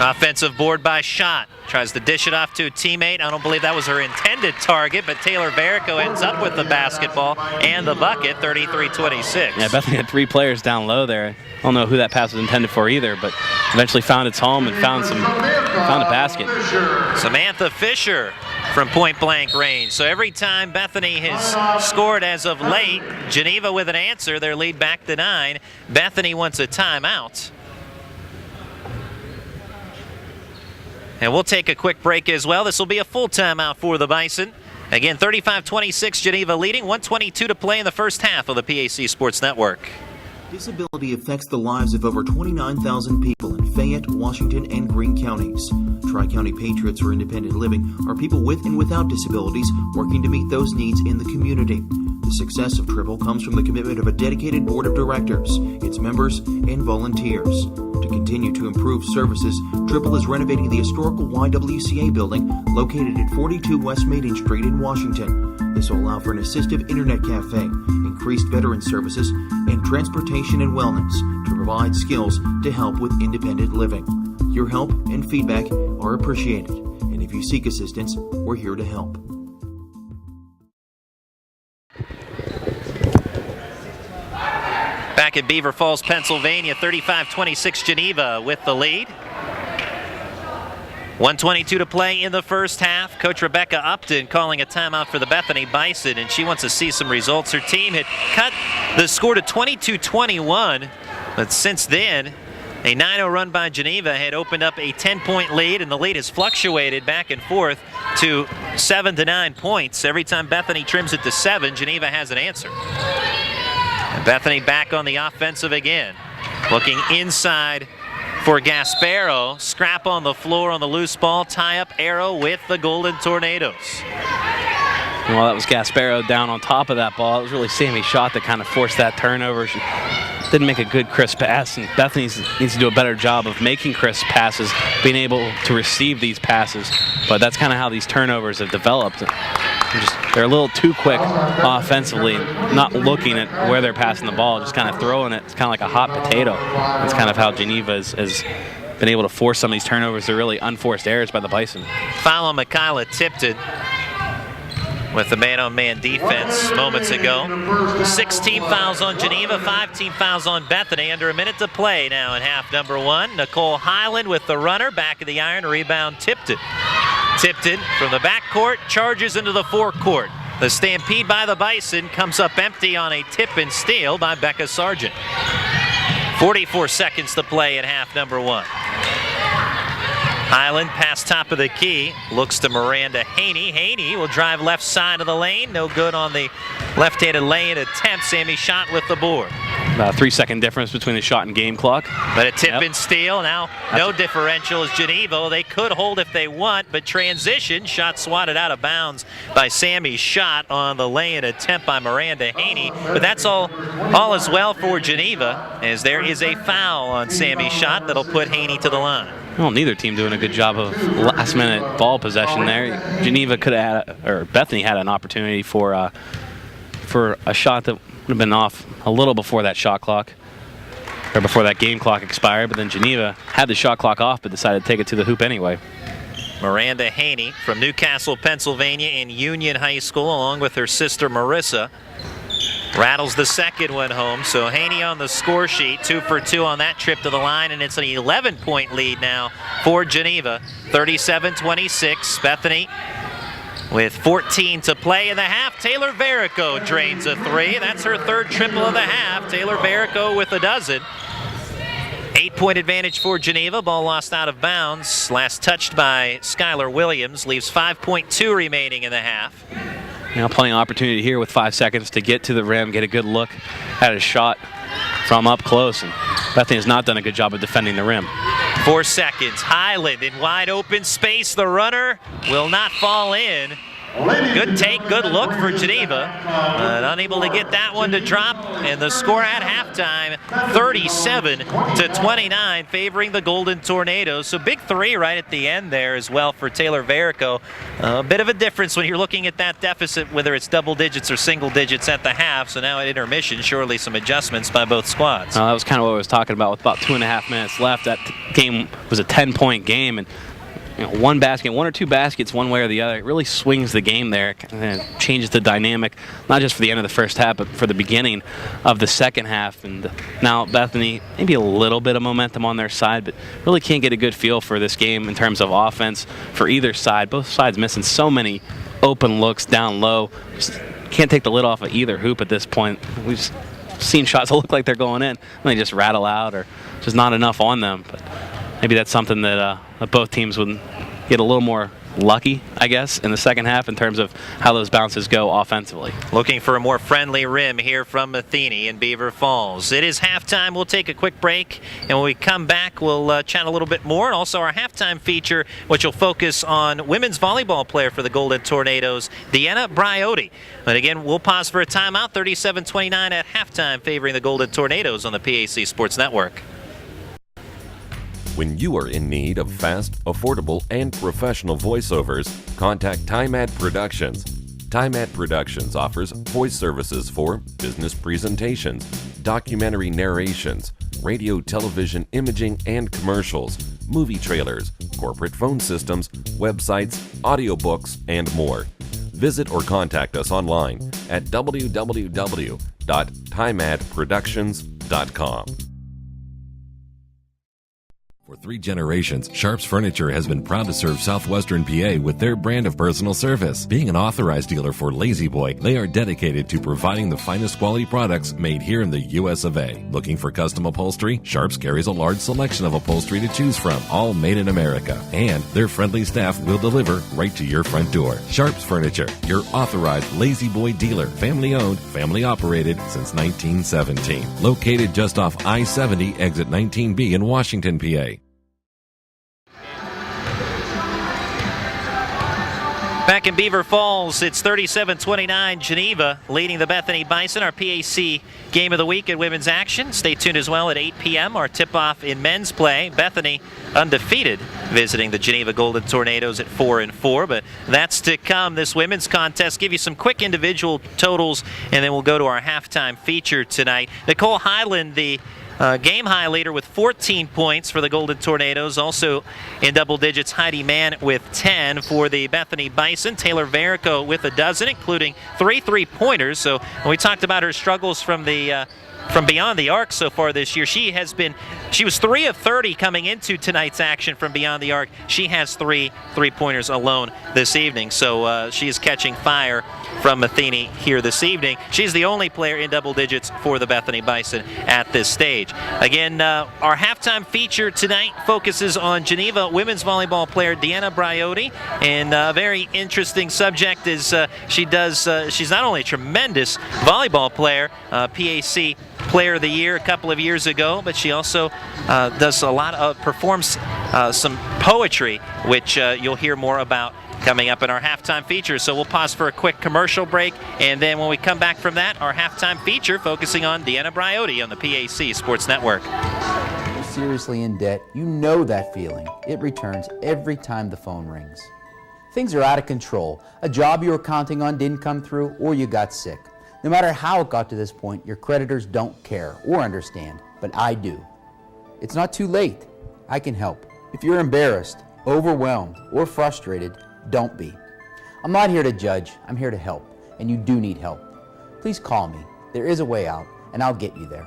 Offensive board by Schott. Tries to dish it off to a teammate. I don't believe that was her intended target, but Taylor Varico ends up with the basketball and the bucket, 33-26. Yeah, Bethany had 3 players down low there. I don't know who that pass was intended for either, but eventually found its home and found a basket. Samantha Fisher from point-blank range. So every time Bethany has scored as of late, Geneva with an answer, their lead back to 9. Bethany wants a timeout. And we'll take a quick break as well. This will be a full timeout for the Bison. Again, 35-26, Geneva leading, 1:22 to play in the first half of the PAC Sports Network. Disability affects the lives of over 29,000 people in Fayette, Washington, and Greene counties. Tri-County Patriots for Independent Living are people with and without disabilities working to meet those needs in the community. The success of Triple comes from the commitment of a dedicated board of directors, its members, and volunteers. To continue to improve services, Triple is renovating the historical YWCA building located at 42 West Maiden Street in Washington. This will allow for an assistive internet cafe, increased veteran services, and transportation and wellness to provide skills to help with independent living. Your help and feedback are appreciated, and if you seek assistance, we're here to help. Back in Beaver Falls, Pennsylvania, 35-26 Geneva with the lead. 1:22 to play in the first half. Coach Rebecca Upton calling a timeout for the Bethany Bison, and she wants to see some results. Her team had cut the score to 22-21, but since then, a 9-0 run by Geneva had opened up a 10-point lead, and the lead has fluctuated back and forth to 7 to 9 points. Every time Bethany trims it to 7, Geneva has an answer. And Bethany back on the offensive again. Looking inside for Gasparo. Scrap on the floor on the loose ball. Tie up arrow with the Golden Tornadoes. Well, that was Gasparo down on top of that ball. It was really Sammy Schott that kind of forced that turnover. She didn't make a good crisp pass, and Bethany needs to do a better job of making crisp passes, being able to receive these passes. But that's kind of how these turnovers have developed. They're a little too quick offensively, not looking at where they're passing the ball, just kind of throwing it. It's kind of like a hot potato. That's kind of how Geneva has been able to force some of these turnovers. They're really unforced errors by the Bison. Foul on Michaela Tipton with the man-on-man defense moments ago. 6 team fouls on Geneva, 5 team fouls on Bethany. Under a minute to play now in half number 1. Nicole Highland with the runner, back of the iron, rebound Tipton. Tipton from the backcourt, charges into the forecourt. The stampede by the Bison comes up empty on a tip and steal by Becca Sargent. 44 seconds to play at half number 1. Highland past top of the key, looks to Miranda Haney. Haney will drive left side of the lane, no good on the left-handed lane attempt. Sammy Schott with the board. About a 3-second difference between the shot and game clock. But a tip and steal. Now no differential is Geneva. They could hold if they want, but transition. Shot swatted out of bounds by Sammy Schott on the lay-in attempt by Miranda Haney. But that's all is well for Geneva, as there is a foul on Sammy Schott that'll put Haney to the line. Well, neither team doing a good job of last-minute ball possession there. Geneva could have had, or Bethany had an opportunity for a shot that would have been off a little before that shot clock, or before that game clock expired, but then Geneva had the shot clock off but decided to take it to the hoop anyway. Miranda Haney from Newcastle, Pennsylvania in Union High School, along with her sister Marissa. Rattles the second one home, so Haney on the score sheet, 2 for 2 on that trip to the line, and it's an 11-point lead now for Geneva, 37-26. Bethany with 14 to play in the half. Taylor Varico drains a 3. That's her third triple of the half. Taylor Varico with a dozen. 8-point advantage for Geneva. Ball lost out of bounds. Last touched by Skylar Williams. Leaves 5.2 remaining in the half. Now plenty of opportunity here with 5 seconds to get to the rim, get a good look at a shot from up close. And Bethany has not done a good job of defending the rim. 4 seconds. Highland in wide open space. The runner will not fall in. Good take, good look for Geneva, but unable to get that one to drop. And the score at halftime, 37-29, favoring the Golden Tornadoes. So big 3 right at the end there as well for Taylor Varico. A bit of a difference when you're looking at that deficit, whether it's double digits or single digits at the half. So now at intermission, surely some adjustments by both squads. That was kind of what I was talking about with about 2.5 minutes left. That game was a 10-point game, and one or two baskets one way or the other, it really swings the game there, and changes the dynamic, not just for the end of the first half, but for the beginning of the second half. And now Bethany, maybe a little bit of momentum on their side, but really can't get a good feel for this game in terms of offense for either side. Both sides missing so many open looks down low. Just can't take the lid off of either hoop at this point. We've seen shots that look like they're going in, and they just rattle out, or just not enough on them. But maybe that's something that both teams would get a little more lucky, I guess, in the second half in terms of how those bounces go offensively. Looking for a more friendly rim here from Bethany in Beaver Falls. It is halftime. We'll take a quick break, and when we come back, we'll chat a little bit more, and also our halftime feature, which will focus on women's volleyball player for the Golden Tornadoes, Deanna Briotti. But again, we'll pause for a timeout. 37-29 at halftime, favoring the Golden Tornadoes on the PAC Sports Network. When you are in need of fast, affordable, and professional voiceovers, contact TimeAd Productions. TimeAd Productions offers voice services for business presentations, documentary narrations, radio, television, imaging, and commercials, movie trailers, corporate phone systems, websites, audiobooks, and more. Visit or contact us online at www.timeadproductions.com. For 3 generations, Sharps Furniture has been proud to serve southwestern PA with their brand of personal service. Being an authorized dealer for Lazy Boy, they are dedicated to providing the finest quality products made here in the US of A. Looking for custom upholstery? Sharps carries a large selection of upholstery to choose from, all made in America. And their friendly staff will deliver right to your front door. Sharps Furniture, your authorized Lazy Boy dealer. Family owned, family operated since 1917. Located just off I-70, exit 19B in Washington, PA. Back in Beaver Falls, it's 37-29, Geneva leading the Bethany Bison. Our PAC Game of the Week at Women's Action. Stay tuned as well at 8 p.m. Our tip-off in men's play. Bethany undefeated, visiting the Geneva Golden Tornadoes at 4-4. But that's to come. This women's contest. Give you some quick individual totals, and then we'll go to our halftime feature tonight. Nicole Highland, the game high leader with 14 points for the Golden Tornadoes. Also in double digits, Heidi Mann with 10 for the Bethany Bison. Taylor Varico with a dozen, including 3 3-pointers. So when we talked about her struggles from beyond the arc so far this year, she has been She was 3 of 30 coming into tonight's action from beyond the arc. She has 3 3-pointers alone this evening, so she is catching fire from Bethany here this evening. She's the only player in double digits for the Bethany Bison at this stage. Again, our halftime feature tonight focuses on Geneva women's volleyball player Deanna Briotti, and a very interesting subject is she's not only a tremendous volleyball player, PAC Player of the Year a couple of years ago, but she also does a lot of performs some poetry, which you'll hear more about coming up in our halftime feature. So we'll pause for a quick commercial break, and then when we come back from that, our halftime feature focusing on Deanna Briotti on the PAC Sports Network. You're seriously in debt. You know that feeling. It returns every time the phone rings. Things are out of control. A job you were counting on didn't come through, or you got sick. No matter how it got to this point, your creditors don't care or understand, but I do. It's not too late. I can help. If you're embarrassed, overwhelmed, or frustrated, don't be. I'm not here to judge. I'm here to help, and you do need help. Please call me. There is a way out, and I'll get you there.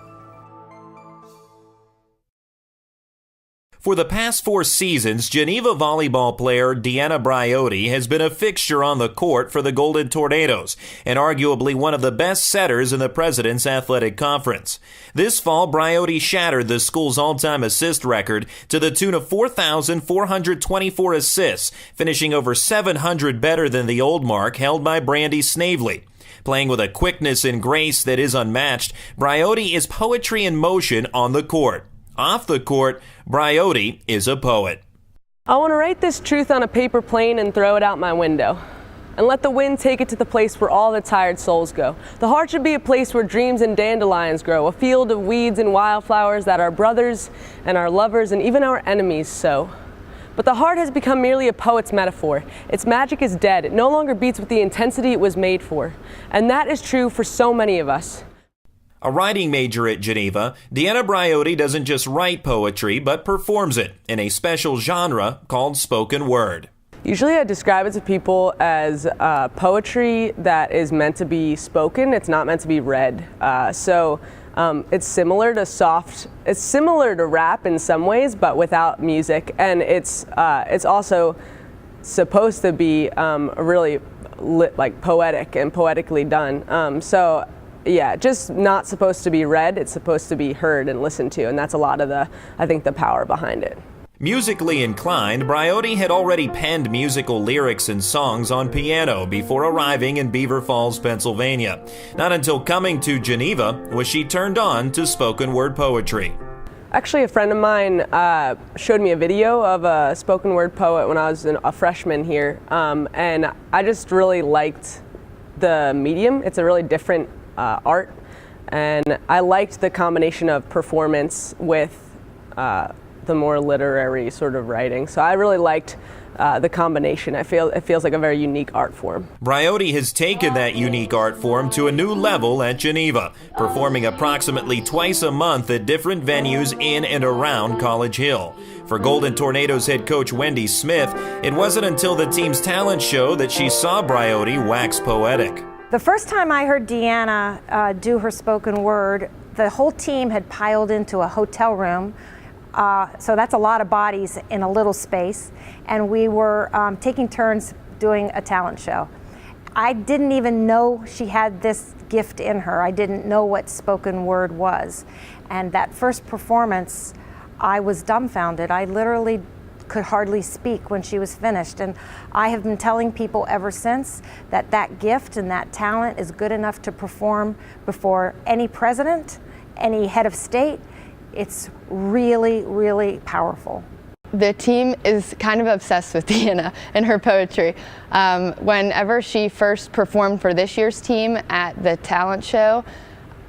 For the past 4 seasons, Geneva volleyball player Deanna Briotti has been a fixture on the court for the Golden Tornadoes and arguably one of the best setters in the President's Athletic Conference. This fall, Briotti shattered the school's all-time assist record to the tune of 4,424 assists, finishing over 700 better than the old mark held by Brandy Snavely. Playing with a quickness and grace that is unmatched, Briotti is poetry in motion on the court. Off the court, Briotti is a poet. I want to write this truth on a paper plane and throw it out my window. And let the wind take it to the place where all the tired souls go. The heart should be a place where dreams and dandelions grow, a field of weeds and wildflowers that our brothers and our lovers and even our enemies sow. But the heart has become merely a poet's metaphor. Its magic is dead. It no longer beats with the intensity it was made for. And that is true for so many of us. A writing major at Geneva, Deanna Briotti doesn't just write poetry, but performs it in a special genre called spoken word. Usually I describe it to people as poetry that is meant to be spoken. It's not meant to be read. It's similar to rap in some ways, but without music. And it's also supposed to be really poetic and poetically done. Yeah, just not supposed to be read. It's supposed to be heard and listened to, and that's a lot of the power behind it. Musically inclined, Briotti had already penned musical lyrics and songs on piano before arriving in Beaver Falls, Pennsylvania. Not until coming to Geneva was she turned on to spoken word poetry. Actually, a friend of mine showed me a video of a spoken word poet when I was a freshman here, and I just really liked the medium. It's a really different art, and I liked the combination of performance with the more literary sort of writing. So I really liked the combination. It feels like a very unique art form. Briotti has taken that unique art form to a new level at Geneva, performing approximately twice a month at different venues in and around College Hill. For Golden Tornadoes head coach Wendy Smith, it wasn't until the team's talent show that she saw Briotti wax poetic. The first time I heard Deanna do her spoken word, the whole team had piled into a hotel room. So that's a lot of bodies in a little space. And we were taking turns doing a talent show. I didn't even know she had this gift in her. I didn't know what spoken word was. And that first performance, I was dumbfounded. I literally could hardly speak when she was finished. And I have been telling people ever since that that gift and that talent is good enough to perform before any president, any head of state. It's really, really powerful. The team is kind of obsessed with Deanna and her poetry. Whenever she first performed for this year's team at the talent show,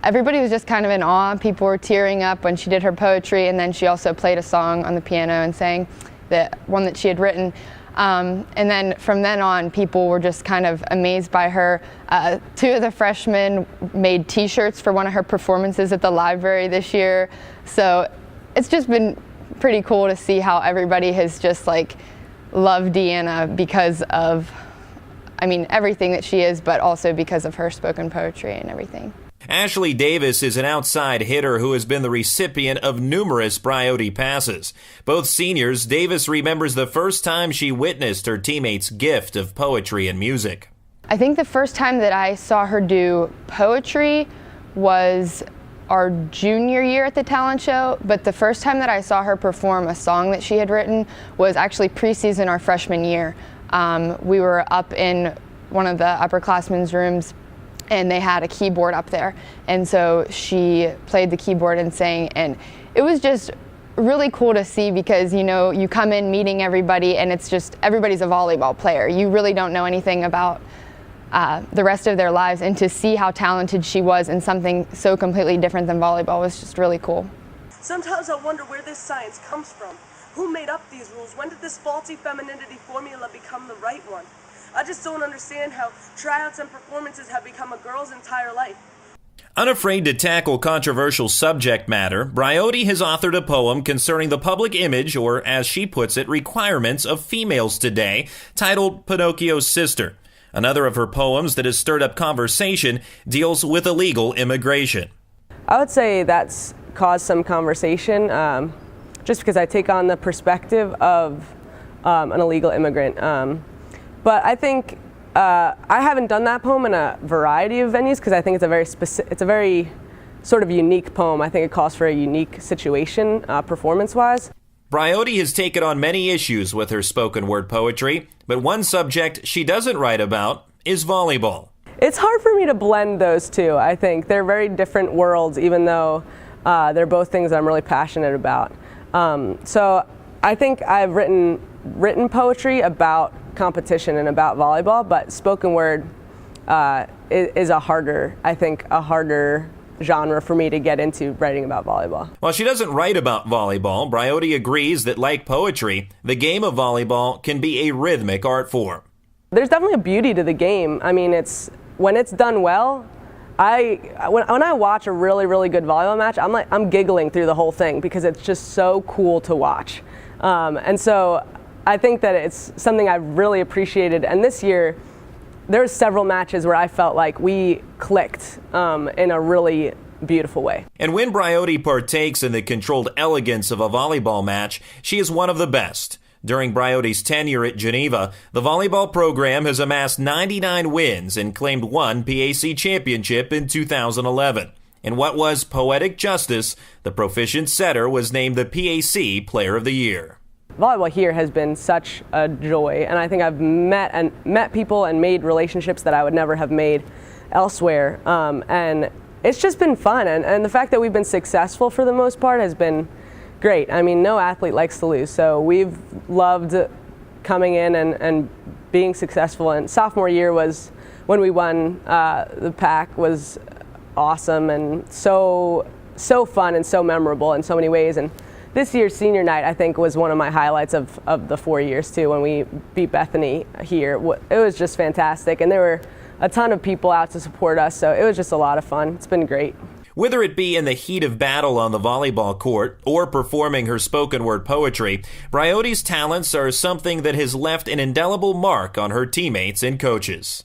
everybody was just kind of in awe. People were tearing up when she did her poetry, and then she also played a song on the piano and sang the one that she had written. And then from then on, people were just kind of amazed by her. 2 of the freshmen made t-shirts for one of her performances at the library this year. So it's just been pretty cool to see how everybody has just loved Deanna because of, everything that she is, but also because of her spoken poetry and everything. Ashley Davis is an outside hitter who has been the recipient of numerous Briote passes. Both seniors, Davis remembers the first time she witnessed her teammates' gift of poetry and music. I think the first time that I saw her do poetry was our junior year at the talent show, but the first time that I saw her perform a song that she had written was actually preseason our freshman year. We were up in one of the upperclassmen's rooms and they had a keyboard up there. And so she played the keyboard and sang, and it was just really cool to see because, you know, you come in meeting everybody and it's just, everybody's a volleyball player. You really don't know anything about the rest of their lives, and to see how talented she was in something so completely different than volleyball was just really cool. Sometimes I wonder where this science comes from. Who made up these rules? When did this faulty femininity formula become the right one? I just don't understand how tryouts and performances have become a girl's entire life. Unafraid to tackle controversial subject matter, Briote has authored a poem concerning the public image, or as she puts it, requirements of females today, titled Pinocchio's Sister. Another of her poems that has stirred up conversation deals with illegal immigration. I would say that's caused some conversation just because I take on the perspective of an illegal immigrant. But I think I haven't done that poem in a variety of venues because I think it's a very sort of unique poem. I think it calls for a unique situation performance-wise. Briote has taken on many issues with her spoken word poetry, but one subject she doesn't write about is volleyball. It's hard for me to blend those two, I think. They're very different worlds, even though they're both things that I'm really passionate about. So I think I've written poetry about competition and about volleyball, but spoken word is a harder genre for me to get into writing about volleyball. While she doesn't write about volleyball, Briote agrees that, like poetry, the game of volleyball can be a rhythmic art form. There's definitely a beauty to the game. I mean, when it's done well, when I watch a really, really good volleyball match, I'm giggling through the whole thing because it's just so cool to watch. And so I think that it's something I've really appreciated. And this year, there's several matches where I felt like we clicked in a really beautiful way. And when Briote partakes in the controlled elegance of a volleyball match, she is one of the best. During Briote's tenure at Geneva, the volleyball program has amassed 99 wins and claimed one PAC championship in 2011. In what was poetic justice, the proficient setter was named the PAC Player of the Year. Volleyball here has been such a joy, and I think I've met people and made relationships that I would never have made elsewhere. And it's just been fun, and the fact that we've been successful for the most part has been great. I mean, no athlete likes to lose, so we've loved coming in and being successful. And sophomore year was when we won the PAC was awesome and so fun and so memorable in so many ways. And this year's senior night, I think, was one of my highlights of the 4 years, too, when we beat Bethany here. It was just fantastic, and there were a ton of people out to support us, so it was just a lot of fun. It's been great. Whether it be in the heat of battle on the volleyball court or performing her spoken word poetry, Briote's talents are something that has left an indelible mark on her teammates and coaches.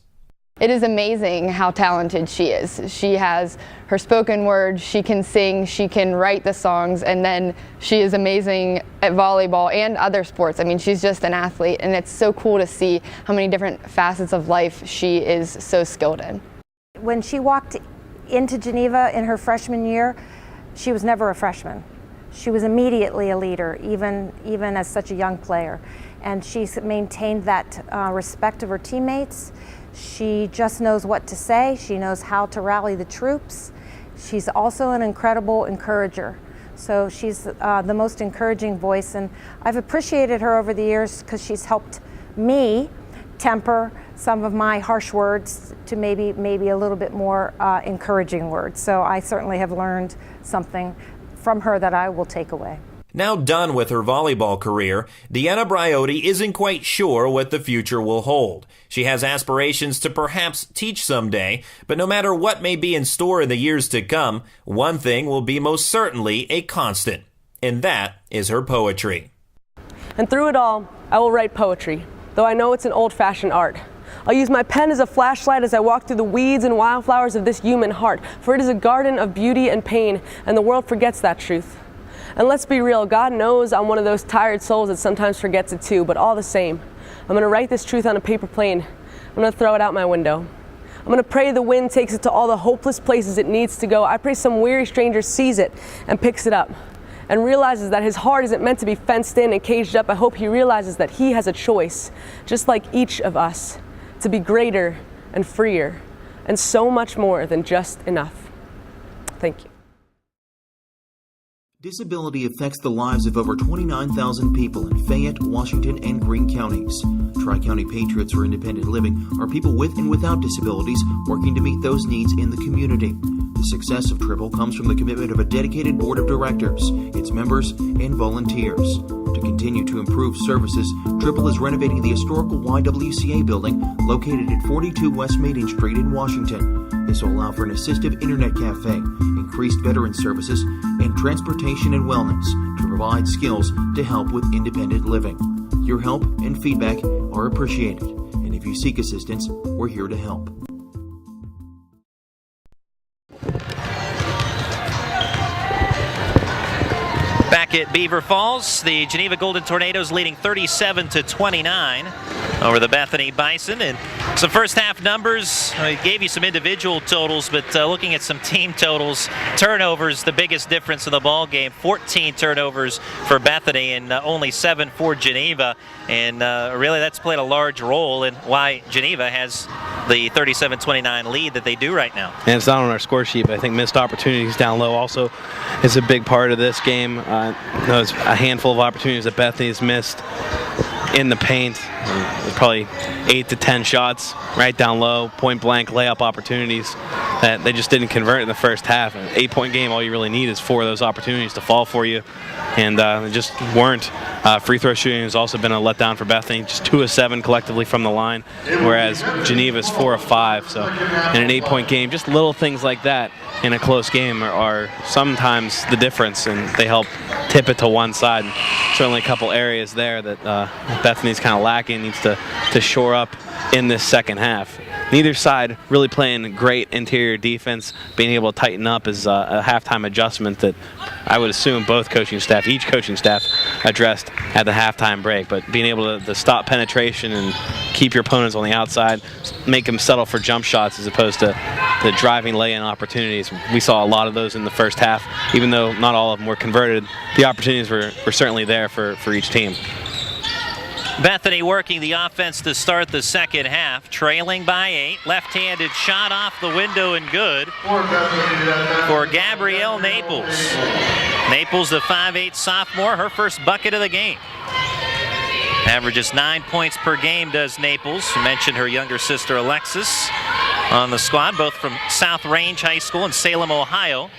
It is amazing how talented she is. She has her spoken word, she can sing, she can write the songs, and then she is amazing at volleyball and other sports. I mean, she's just an athlete, and it's so cool to see how many different facets of life she is so skilled in. When she walked into Geneva in her freshman year, she was never a freshman. She was immediately a leader, even as such a young player. And she's maintained that respect of her teammates. She just knows what to say. She knows how to rally the troops. She's also an incredible encourager. So she's the most encouraging voice, and I've appreciated her over the years because she's helped me temper some of my harsh words to maybe a little bit more encouraging words. So I certainly have learned something from her that I will take away. Now done with her volleyball career, Deanna Briote isn't quite sure what the future will hold. She has aspirations to perhaps teach someday, but no matter what may be in store in the years to come, one thing will be most certainly a constant, and that is her poetry. And through it all, I will write poetry, though I know it's an old-fashioned art. I'll use my pen as a flashlight as I walk through the weeds and wildflowers of this human heart, for it is a garden of beauty and pain, and the world forgets that truth. And let's be real, God knows I'm one of those tired souls that sometimes forgets it too, but all the same, I'm going to write this truth on a paper plane. I'm going to throw it out my window. I'm going to pray the wind takes it to all the hopeless places it needs to go. I pray some weary stranger sees it and picks it up and realizes that his heart isn't meant to be fenced in and caged up. I hope he realizes that he has a choice, just like each of us, to be greater and freer and so much more than just enough. Thank you. Disability affects the lives of over 29,000 people in Fayette, Washington, and Greene counties. Tri-County Patriots for Independent Living are people with and without disabilities working to meet those needs in the community. The success of Triple comes from the commitment of a dedicated board of directors, its members, and volunteers. To continue to improve services, Triple is renovating the historical YWCA building located at 42 West Maiden Street in Washington. This will allow for an assistive internet cafe, increased veteran services, and transportation and wellness to provide skills to help with independent living. Your help and feedback are appreciated, and if you seek assistance, we're here to help. Back at Beaver Falls, the Geneva Golden Tornadoes leading 37-29 over the Bethany Bison. And some first half numbers, I gave you some individual totals, but looking at some team totals, turnovers, the biggest difference in the ball game. 14 turnovers for Bethany and only 7 for Geneva. And really that's played a large role in why Geneva has the 37-29 lead that they do right now. And it's not on our score sheet, but I think missed opportunities down low also is a big part of this game. There's a handful of opportunities that Bethany's missed in the paint. Probably 8 to 10 shots right down low, point blank layup opportunities that they just didn't convert in the first half. An 8-point game, all you really need is 4 of those opportunities to fall for you, and they just weren't. Free throw shooting has also been a letdown for Bethany, just 2 of 7 collectively from the line, whereas Geneva's 4 of 5. So in an 8-point game, just little things like that in a close game are sometimes the difference, and they help tip it to one side. Certainly a couple areas there that Bethany's kind of lacking, needs to shore up in this second half. Neither side really playing great interior defense. Being able to tighten up is a halftime adjustment that I would assume both coaching staff, each coaching staff, addressed at the halftime break. But being able to stop penetration and keep your opponents on the outside, make them settle for jump shots as opposed to the driving lay-in opportunities. We saw a lot of those in the first half. Even though not all of them were converted, the opportunities were certainly there for each team. Bethany working the offense to start the second half, trailing by 8. Left-handed shot off the window and good for Gabrielle Naples. Naples, the 5'8" sophomore, her first bucket of the game. Averages 9 points per game, does Naples. You mentioned her younger sister Alexis on the squad, both from South Range High School in Salem, Ohio.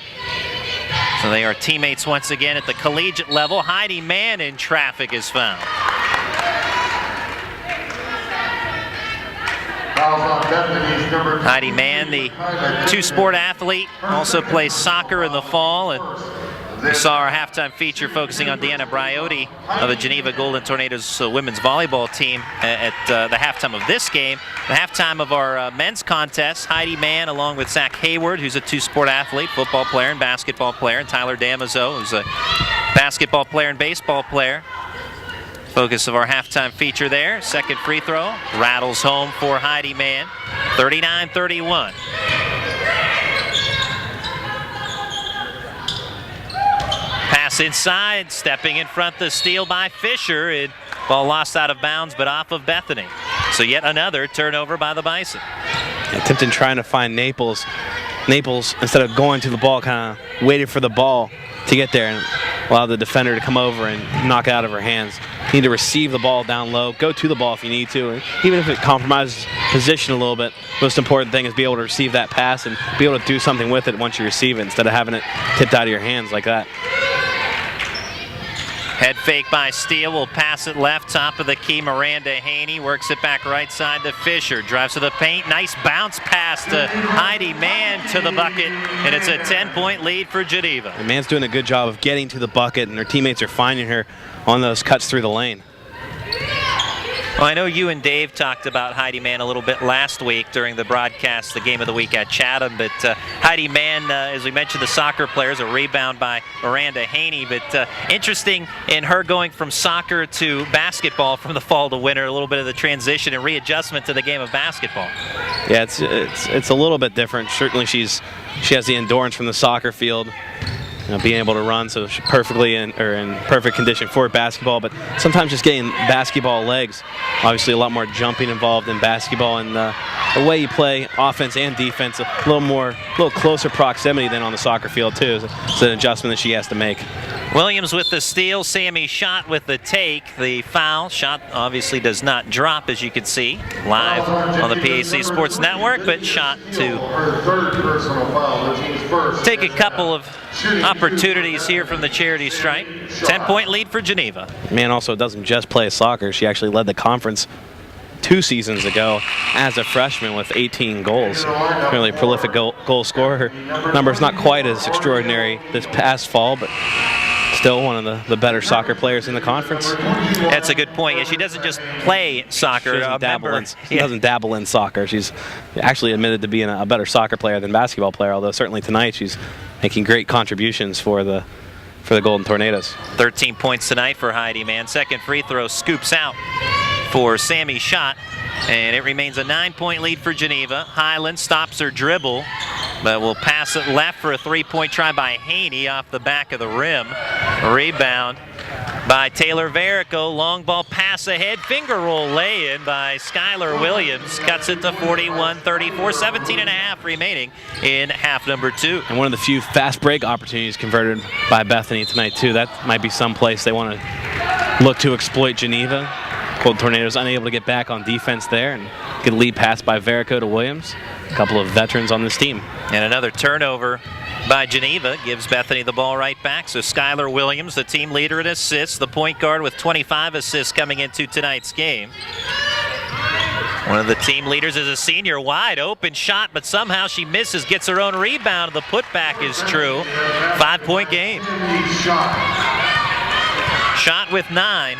So they are teammates once again at the collegiate level. Heidi Mann in traffic is found. Heidi Mann, the two-sport athlete, also plays soccer in the fall. And we saw our halftime feature focusing on Deanna Briotti of the Geneva Golden Tornadoes women's volleyball team at the halftime of this game. The halftime of our men's contest, Heidi Mann along with Zach Hayward, who's a two-sport athlete, football player and basketball player, and Tyler Damazo, who's a basketball player and baseball player. Focus of our halftime feature there. Second free throw rattles home for Heidi Mann. 39-31. Pass inside, stepping in front, the steal by Fisher. And ball lost out of bounds, but off of Bethany. So yet another turnover by the Bison. And Tipton trying to find Naples. Naples, instead of going to the ball, kind of waited for the ball to get there and allow the defender to come over and knock it out of her hands. You need to receive the ball down low, go to the ball if you need to, and even if it compromises position a little bit, most important thing is be able to receive that pass and be able to do something with it once you receive it instead of having it tipped out of your hands like that. Head fake by Steele, will pass it left, top of the key. Miranda Haney works it back right side to Fisher. Drives to the paint, nice bounce pass to Heidi Mann to the bucket, and it's a 10-point lead for Geneva. And Mann's doing a good job of getting to the bucket, and her teammates are finding her on those cuts through the lane. Well, I know you and Dave talked about Heidi Mann a little bit last week during the broadcast, the game of the week at Chatham, but Heidi Mann, as we mentioned, the soccer players, a rebound by Miranda Haney, but interesting in her going from soccer to basketball from the fall to winter, a little bit of the transition and readjustment to the game of basketball. Yeah, it's a little bit different. Certainly she has the endurance from the soccer field, being able to run, so she's perfectly in perfect condition for basketball, but sometimes just getting basketball legs. Obviously a lot more jumping involved in basketball, and the way you play offense and defense, a little closer proximity than on the soccer field too. It's an adjustment that she has to make. Williams with the steal, Sammy Schott with the take. The foul, Schott obviously does not drop, as you can see, live on the PAC Sports Network, but Schott to take a couple of opportunities here from the charity stripe. 10-point lead for Geneva. Mann also doesn't just play soccer. She actually led the conference 2 seasons ago as a freshman with 18 goals. Really a prolific goal scorer. Her number's not quite as extraordinary this past fall, but still one of the better soccer players in the conference. That's a good point. Yeah, she doesn't just play soccer. She doesn't dabble in soccer. She's actually admitted to being a better soccer player than basketball player, although certainly tonight she's making great contributions for the Golden Tornadoes. 13 points tonight for Heidi Mann. Second free throw scoops out for Sammy Schott, and it remains a 9-point lead for Geneva. Highland stops her dribble, but will pass it left for a 3-point try by Haney off the back of the rim. Rebound by Taylor Verico. Long ball pass ahead. Finger roll lay-in by Skylar Williams. Cuts it to 41-34. 17 and a half remaining in half number 2. And one of the few fast break opportunities converted by Bethany tonight too. That might be some place they want to look to exploit Geneva. Golden Tornadoes unable to get back on defense there, and get a lead pass by Verico to Williams. A couple of veterans on this team. And another turnover by Geneva gives Bethany the ball right back. So Skylar Williams, the team leader in assists, the point guard with 25 assists coming into tonight's game. One of the team leaders is a senior. Wide open shot, but somehow she misses, gets her own rebound. The putback is true. 5-point game. Schott with 9.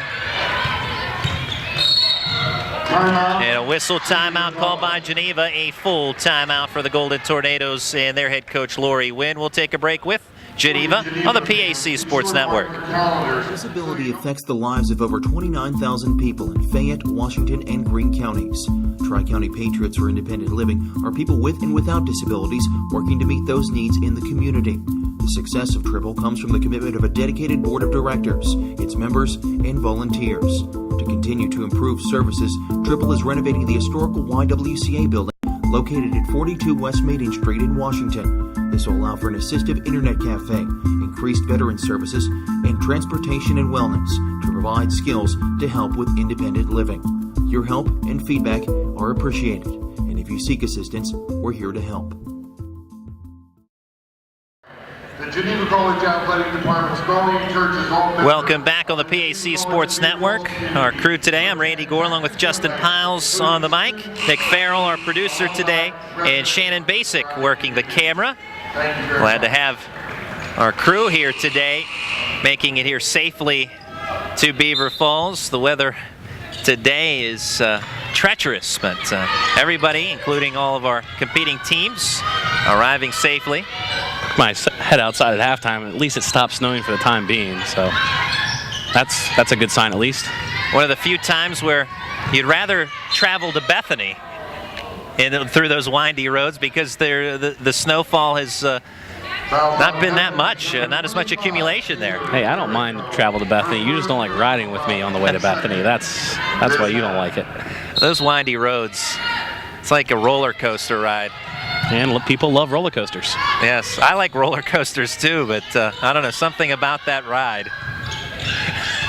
And a whistle timeout called by Geneva, a full timeout for the Golden Tornadoes and their head coach Lori Wynn. We'll take a break with Geneva on the PAC Sports Network. Disability affects the lives of over 29,000 people in Fayette, Washington, and Greene counties. Tri-County Patriots for Independent Living are people with and without disabilities working to meet those needs in the community. The success of Triple comes from the commitment of a dedicated board of directors, its members, and volunteers. To continue to improve services, Triple is renovating the historical YWCA building located at 42 West Maiden Street in Washington. This will allow for an assistive internet cafe, increased veteran services, and transportation and wellness to provide skills to help with independent living. Your help and feedback are appreciated, and if you seek assistance, we're here to help. The Geneva College Athletic Department spelling churches all members. Welcome back on the PAC Sports Network. Our crew today, I'm Randy Gore along with Justin Piles on the mic, Nick Farrell, our producer today, and Shannon Basic working the camera. Glad to have our crew here today, making it here safely to Beaver Falls. The weather today is treacherous, but everybody, including all of our competing teams, arriving safely. My head outside at halftime, at least it stopped snowing for the time being, so that's a good sign at least. One of the few times where you'd rather travel to Bethany through those windy roads, because the snowfall has not been that much, not as much accumulation there. Hey, I don't mind travel to Bethany. You just don't like riding with me on the way to Bethany. That's why you don't like it. Those windy roads, it's like a roller coaster ride. And people love roller coasters. Yes, I like roller coasters too, but I don't know, something about that ride.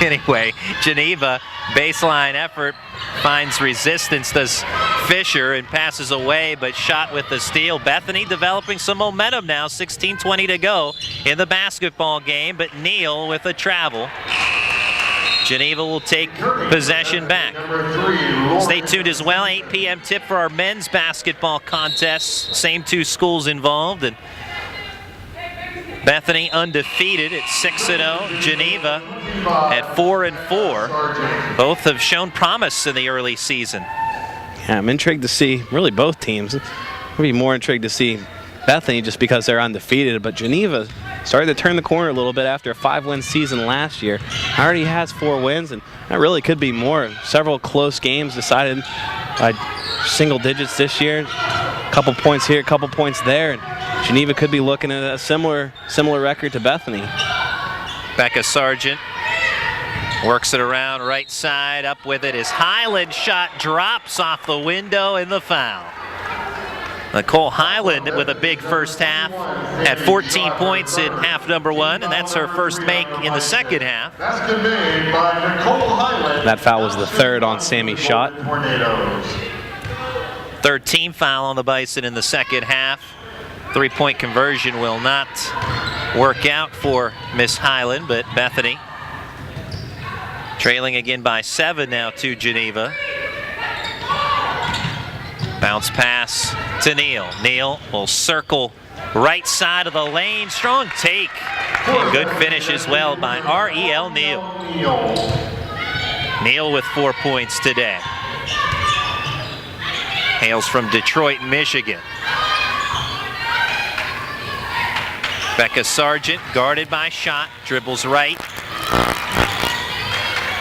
Anyway, Geneva, baseline effort, finds resistance, does Fisher, and passes away, but Schott with the steal. Bethany developing some momentum now, 16:20 to go in the basketball game, but Neal with a travel. Geneva will take possession back. Stay tuned as well, 8 p.m. tip for our men's basketball contest. Same 2 schools involved, and Bethany undefeated at 6-0. Geneva at 4-4. Both have shown promise in the early season. Yeah, I'm intrigued to see really both teams. I'd be more intrigued to see Bethany just because they're undefeated, but Geneva started to turn the corner a little bit after a 5-win season last year. Already has 4 wins, and that really could be more. Several close games decided by single digits this year. A couple points here, a couple points there, and Geneva could be looking at a similar record to Bethany. Becca Sargent works it around right side. Up with it is Highland. Shot drops off the window and the foul. Nicole Highland with a big first half at 14 points in half number 1, and that's her first make in the second half. Basket made by Nicole Highland. That foul was the 3rd on Sammy's shot. Third team foul on the Bison in the second half. 3-point conversion will not work out for Miss Highland, but Bethany trailing again by 7 now to Geneva. Bounce pass to Neal. Neal will circle right side of the lane. Strong take. And good finish as well by R.E.L. Neal. Neal with 4 points today. Hails from Detroit, Michigan. Becca Sargent guarded by Schott. Dribbles right.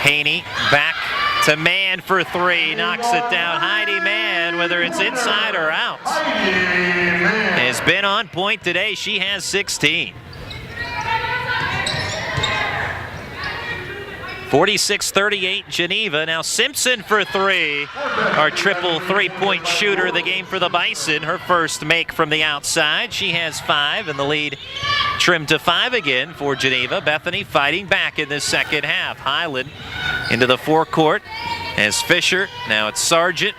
Haney back to Mann for 3, knocks it down. Heidi Mann, whether it's inside or out, has been on point today. She has 16. 46-38 Geneva. Now Simpson for 3, our triple 3-point shooter of the game for the Bison. Her first make from the outside. She has 5, and the lead trimmed to 5 again for Geneva. Bethany fighting back in this second half. Highland into the forecourt as Fisher. Now it's Sargent.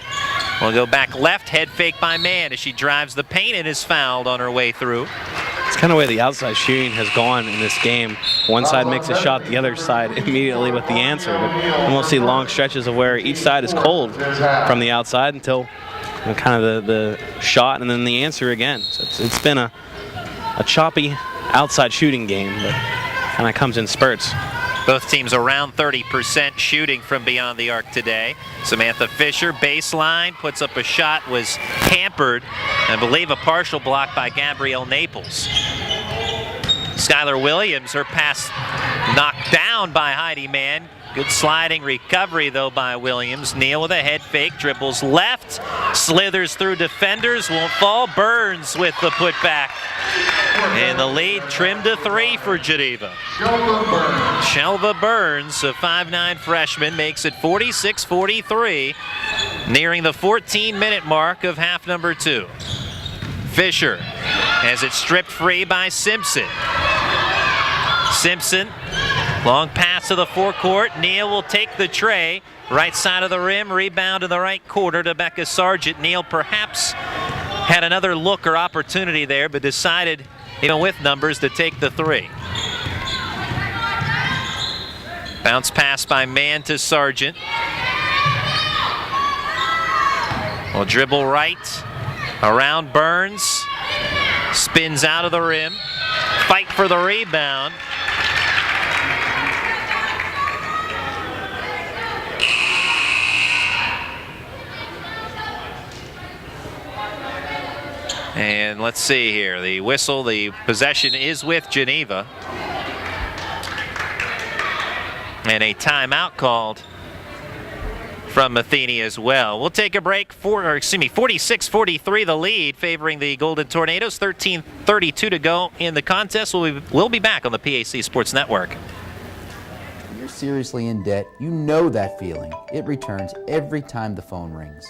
Will go back left, head fake by Mann as she drives the paint and is fouled on her way through. It's kind of the way the outside shooting has gone in this game. One side makes a shot, the other side immediately with the answer. But we won't see long stretches of where each side is cold from the outside until kind of the shot and then the answer again. So it's been a choppy outside shooting game, but kind of comes in spurts. Both teams around 30% shooting from beyond the arc today. Samantha Fisher, baseline, puts up a shot, was hampered, I believe a partial block by Gabrielle Naples. Skylar Williams, her pass knocked down by Heidi Mann. Good sliding recovery, though, by Williams. Neal with a head fake, dribbles left, slithers through defenders, won't fall. Burns with the putback. And the lead trimmed to 3 for Geneva. Shelva Burns, a 5'9" freshman, makes it 46-43, nearing the 14-minute mark of half number 2. Fisher has it stripped free by Simpson. Simpson, long pass to the forecourt. Neal will take the tray. Right side of the rim, rebound in the right corner to Becca Sargent. Neal perhaps had another look or opportunity there, but decided, even with numbers, to take the 3. Bounce pass by Mann to Sargent. Will dribble right around Burns. Spins out of the rim. Fight for the rebound. And let's see here, the whistle, the possession is with Geneva. And a timeout called from Bethany as well. We'll take a break, 46-43 the lead, favoring the Golden Tornadoes, 13:32 to go in the contest. We'll be back on the PAC Sports Network. When you're seriously in debt, you know that feeling. It returns every time the phone rings.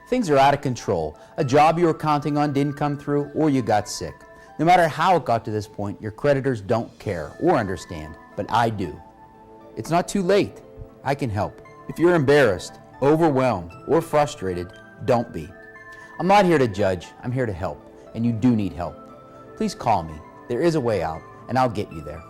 Things are out of control. A job you were counting on didn't come through, or you got sick. No matter how it got to this point, your creditors don't care or understand, but I do. It's not too late. I can help. If you're embarrassed, overwhelmed, or frustrated, don't be. I'm not here to judge. I'm here to help, and you do need help. Please call me. There is a way out, and I'll get you there.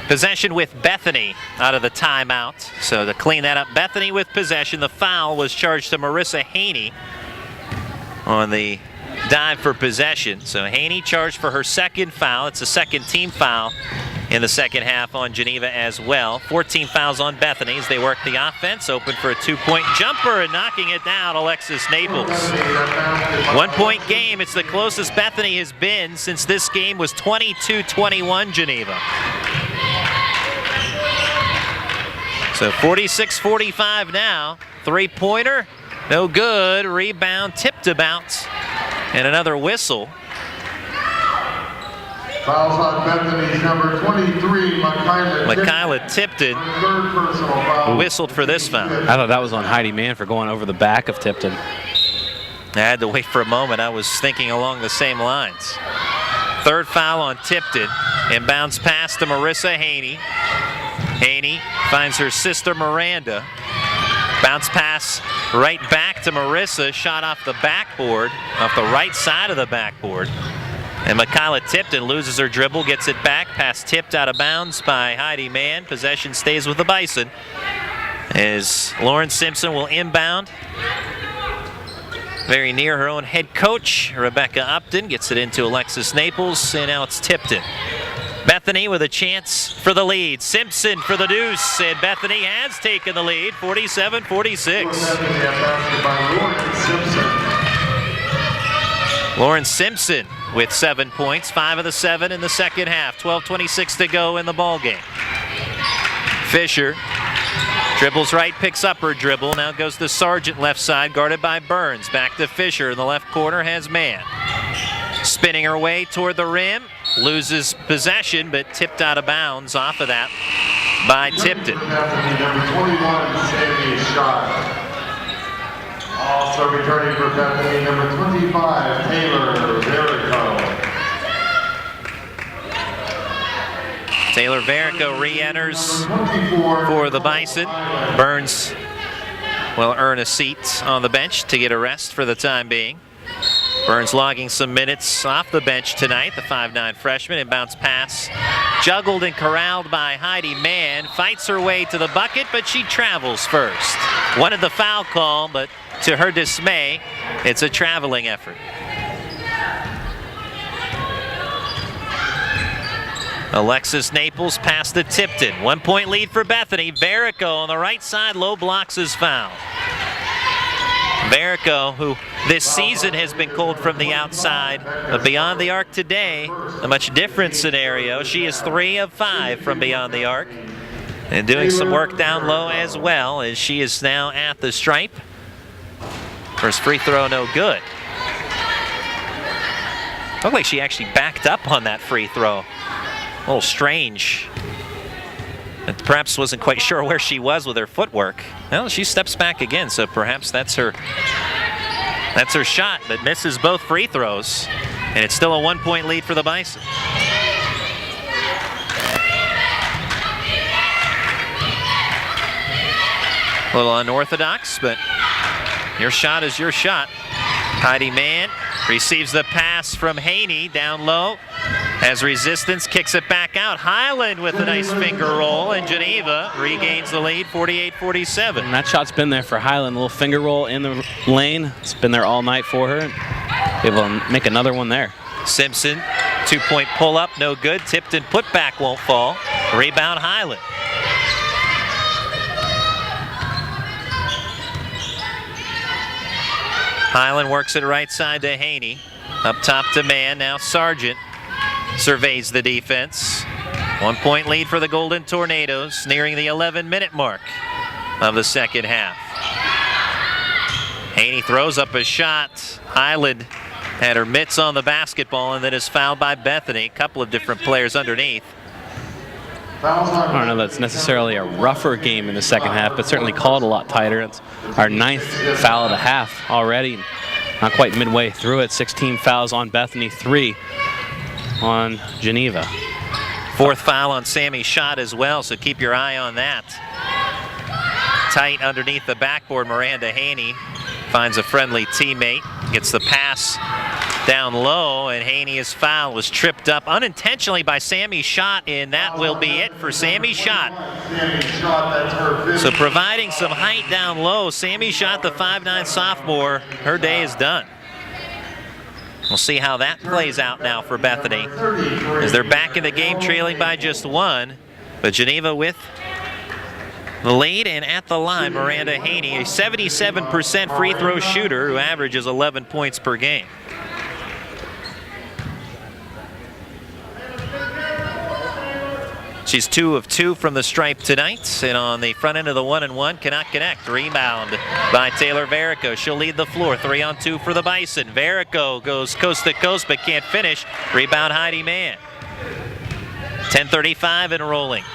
Possession with Bethany out of the timeout. So to clean that up, Bethany with possession. The foul was charged to Marissa Haney. on the dive for possession. So Haney charged for her second foul. It's a second team foul in the second half on Geneva as well. 14 fouls on Bethany as they work the offense. Open for a 2-point jumper and knocking it down, Alexis Naples. 1-point game. It's the closest Bethany has been since this game was 22-21 Geneva. So 46-45 now. Three-pointer, no good. Rebound tipped about. And another whistle. Fouls on Bethany's number 23, Michaela Tipton, who whistled for this foul. I thought that was on Heidi Mann for going over the back of Tipton. I had to wait for a moment. I was thinking along the same lines. Third foul on Tipton. Inbounds pass to Marissa Haney. Haney finds her sister Miranda. Bounce pass right back to Marissa. Shot off the backboard, off the right side of the backboard. And Michaela Tipton loses her dribble, gets it back. Pass tipped out of bounds by Heidi Mann. Possession stays with the Bison as Lauren Simpson will inbound. Very near her own head coach, Rebecca Upton, gets it into Alexis Naples, and now it's Tipton. Bethany with a chance for the lead. Simpson for the deuce, and Bethany has taken the lead, 47-46. Lauren Simpson with 7 points, 5 of the 7 in the second half. 12:26 to go in the ball game. Fisher dribbles right, picks up her dribble. Now goes to Sargent left side, guarded by Burns. Back to Fisher in the left corner, has Mann. Spinning her way toward the rim, loses possession, but tipped out of bounds off of that by Tipton. Number 21, Sammy Schott. Also returning for Bethany, number 25, Taylor Verico. Taylor Verico re-enters for the Bison. Burns will earn a seat on the bench to get a rest for the time being. Burns logging some minutes off the bench tonight, the 5'9" freshman. Inbounds pass, juggled and corralled by Heidi Mann. Fights her way to the bucket, but she travels first. Wanted the foul call, but to her dismay, it's a traveling effort. Alexis Naples past to Tipton. 1 point lead for Bethany. Verico on the right side, low blocks his foul. Verico, who this season has been called from the outside, but beyond the arc today, a much different scenario. She is 3 of 5 from beyond the arc and doing some work down low as well, as she is now at the stripe. First free throw, no good. Looked like she actually backed up on that free throw. A little strange. And perhaps wasn't quite sure where she was with her footwork. Well, she steps back again, so perhaps that's her shot, but misses both free throws. And it's still a 1 point lead for the Bison. A little unorthodox, but your shot is your shot. Heidi Mann receives the pass from Haney down low. Has resistance, kicks it back out. Highland with a nice finger roll, and Geneva regains the lead, 48-47. And that shot's been there for Highland. A little finger roll in the lane. It's been there all night for her. Able to make another one there. Simpson, 2-point pull-up, no good. Tipton putback won't fall. Rebound Highland. Highland works it right side to Haney. Up top to Mann, now Sargent surveys the defense. 1 point lead for the Golden Tornadoes, nearing the 11-minute mark of the second half. Haney throws up a shot. Highland had her mitts on the basketball and then is fouled by Bethany. A couple of different players underneath. I don't know that's necessarily a rougher game in the second half, but certainly called a lot tighter. It's our 9th foul of the half already. Not quite midway through it. 16 fouls on Bethany, 3 on Geneva. 4th foul on Sammy Schott as well, so keep your eye on that. Tight underneath the backboard, Miranda Haney finds a friendly teammate, gets the pass down low, and Haney is fouled, was tripped up unintentionally by Sammy Schott, and that will be it for Sammy Schott. So providing some height down low, Sammy Schott, the 5'9" sophomore, her day is done. We'll see how that plays out now for Bethany, as they're back in the game trailing by just 1. But Geneva with the lead, and at the line, Miranda Haney, a 77% free throw shooter who averages 11 points per game. She's 2 of 2 from the stripe tonight, and on the front end of the 1-and-1 cannot connect. Rebound by Taylor Varico. She'll lead the floor. 3-on-2 for the Bison. Varico goes coast to coast but can't finish. Rebound Heidi Mann. 10:35 and rolling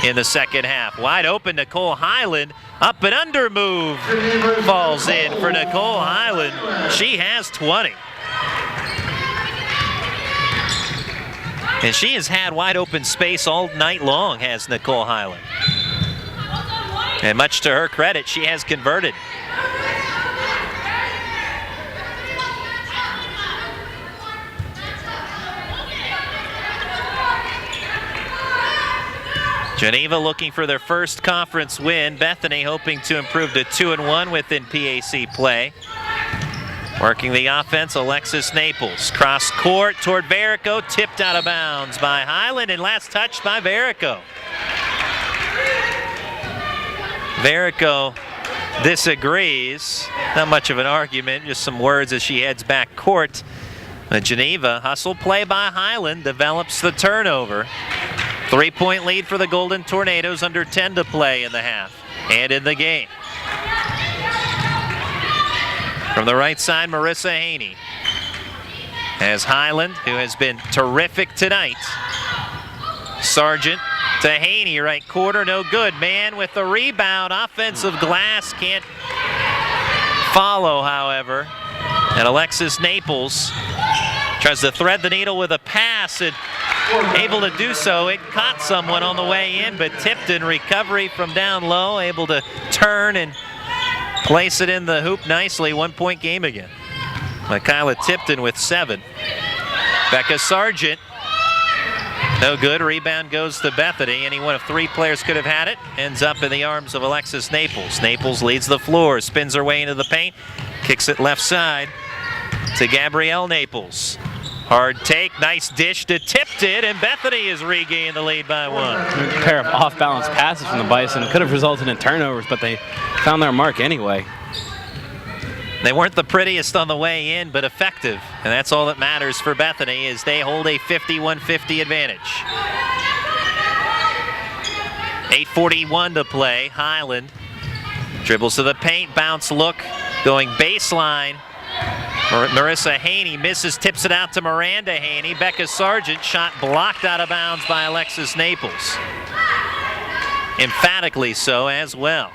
in the second half. Wide open, Nicole Highland. Up and under move. Falls in for Nicole Highland. She has 20. And she has had wide open space all night long, has Nicole Highland. And much to her credit, she has converted. Geneva looking for their first conference win. Bethany hoping to improve to 2-1 within PAC play. Working the offense, Alexis Naples. Cross court toward Varico, tipped out of bounds by Highland, and last touched by Varico. Varico disagrees. Not much of an argument, just some words as she heads back court. Geneva, hustle play by Highland, develops the turnover. 3-point lead for the Golden Tornadoes, under 10 to play in the half and in the game. From the right side, Marissa Haney. As Highland, who has been terrific tonight. Sargent to Haney, right quarter, no good. Mann with the rebound, offensive glass, can't follow, however. And Alexis Naples tries to thread the needle with a pass, and able to do so. It caught someone on the way in, but Tipton, recovery from down low, able to turn and place it in the hoop nicely. 1-point game again. Michaela Tipton with 7. Becca Sargent, no good. Rebound goes to Bethany. Any one of 3 players could have had it. Ends up in the arms of Alexis Naples. Naples leads the floor, spins her way into the paint, kicks it left side to Gabrielle Naples. Hard take, nice dish to Tipton, and Bethany has regained the lead by 1. A pair of off-balance passes from the Bison could have resulted in turnovers, but they found their mark anyway. They weren't the prettiest on the way in, but effective. And that's all that matters for Bethany, as they hold a 51-50 advantage. 8:41 to play. Highland dribbles to the paint, bounce look, going baseline. Marissa Haney misses, tips it out to Miranda Haney. Becca Sargent, shot blocked out of bounds by Alexis Naples. Emphatically so as well.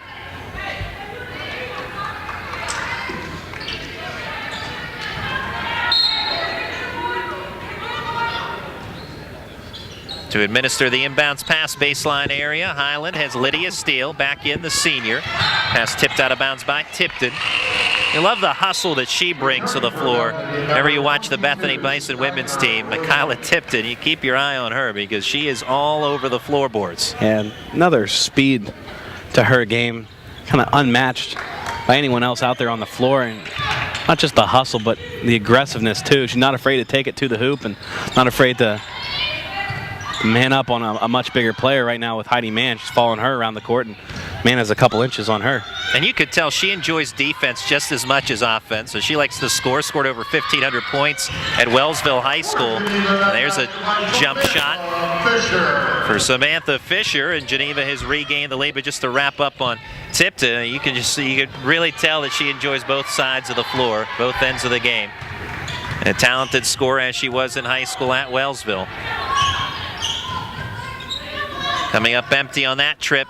To administer the inbounds pass, baseline area, Highland has Lydia Steele back in, the senior. Pass tipped out of bounds by Tipton. You love the hustle that she brings to the floor. Whenever you watch the Bethany Bison women's team, Michaela Tipton, you keep your eye on her because she is all over the floorboards. And another speed to her game, kind of unmatched by anyone else out there on the floor. And not just the hustle, but the aggressiveness too. She's not afraid to take it to the hoop and not afraid to man up on a much bigger player right now with Heidi Mann. She's following her around the court, and Mann has a couple inches on her. And you could tell she enjoys defense just as much as offense. So she likes to score, scored over 1,500 points at Wellsville High School. There's a jump shot for Samantha Fisher, and Geneva has regained the lead. But just to wrap up on Tipton, you can just see, you can really tell that she enjoys both sides of the floor, both ends of the game. A talented scorer as she was in high school at Wellsville. Coming up empty on that trip,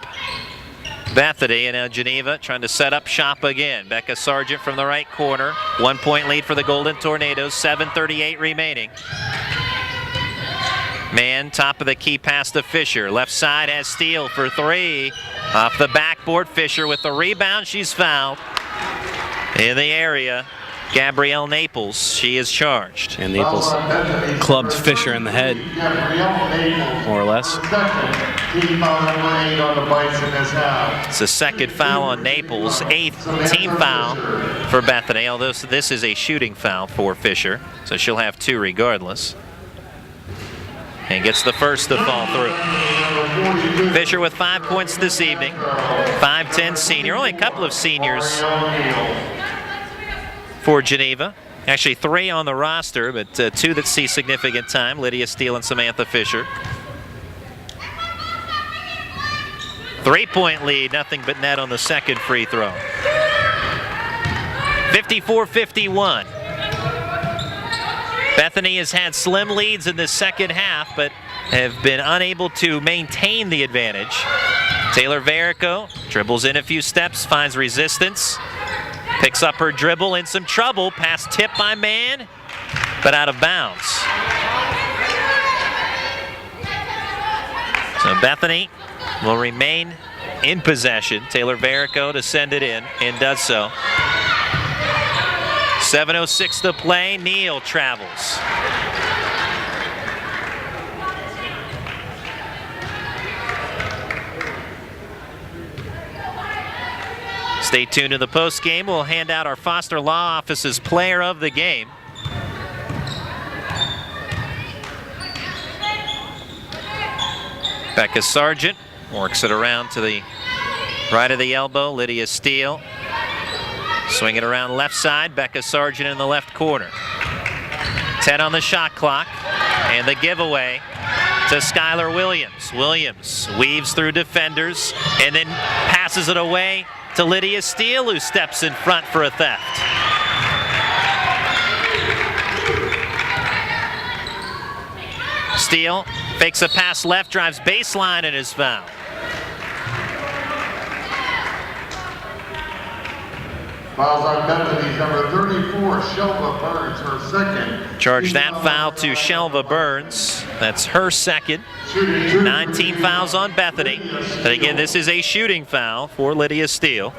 Bethany, and now Geneva trying to set up shop again. Becca Sargent from the right corner. 1-point lead for the Golden Tornadoes, 7:38 remaining. Mann, top of the key pass to Fisher. Left side has Steele for 3. Off the backboard, Fisher with the rebound. She's fouled in the area. Gabrielle Naples. She is charged. And Naples clubbed Fisher in the head, more or less. Team foul number 8 on the Bison this half. It's the second foul on Naples, 8th team foul for Bethany, although this is a shooting foul for Fisher, so she'll have 2 regardless. And gets the first to fall through. Fisher with 5 points this evening, 5'10" senior. Only a couple of seniors for Geneva. Actually 3 on the roster, but 2 that see significant time, Lydia Steele and Samantha Fisher. 3-point lead, nothing but net on the second free throw. 54-51. Bethany has had slim leads in the second half, but have been unable to maintain the advantage. Taylor Varico dribbles in a few steps, finds resistance, picks up her dribble, in some trouble, pass tipped by Mann, but out of bounds. So Bethany will remain in possession. Taylor Varico to send it in, and does so. 7:06 to play. Neal travels. Stay tuned to the post game. We'll hand out our Foster Law Office's player of the game. Becca Sargent works it around to the right of the elbow. Lydia Steele. Swing it around left side. Becca Sargent in the left corner. 10 on the shot clock. And the giveaway to Skylar Williams. Williams weaves through defenders and then passes it away to Lydia Steele, who steps in front for a theft. Steele fakes a pass left, drives baseline, and is fouled. Fouls on Bethany's number 34, Shelva Burns, her second. Charge that foul to Shelva Burns. That's her second. 19 fouls on Bethany. But again, this is a shooting foul for Lydia Steele.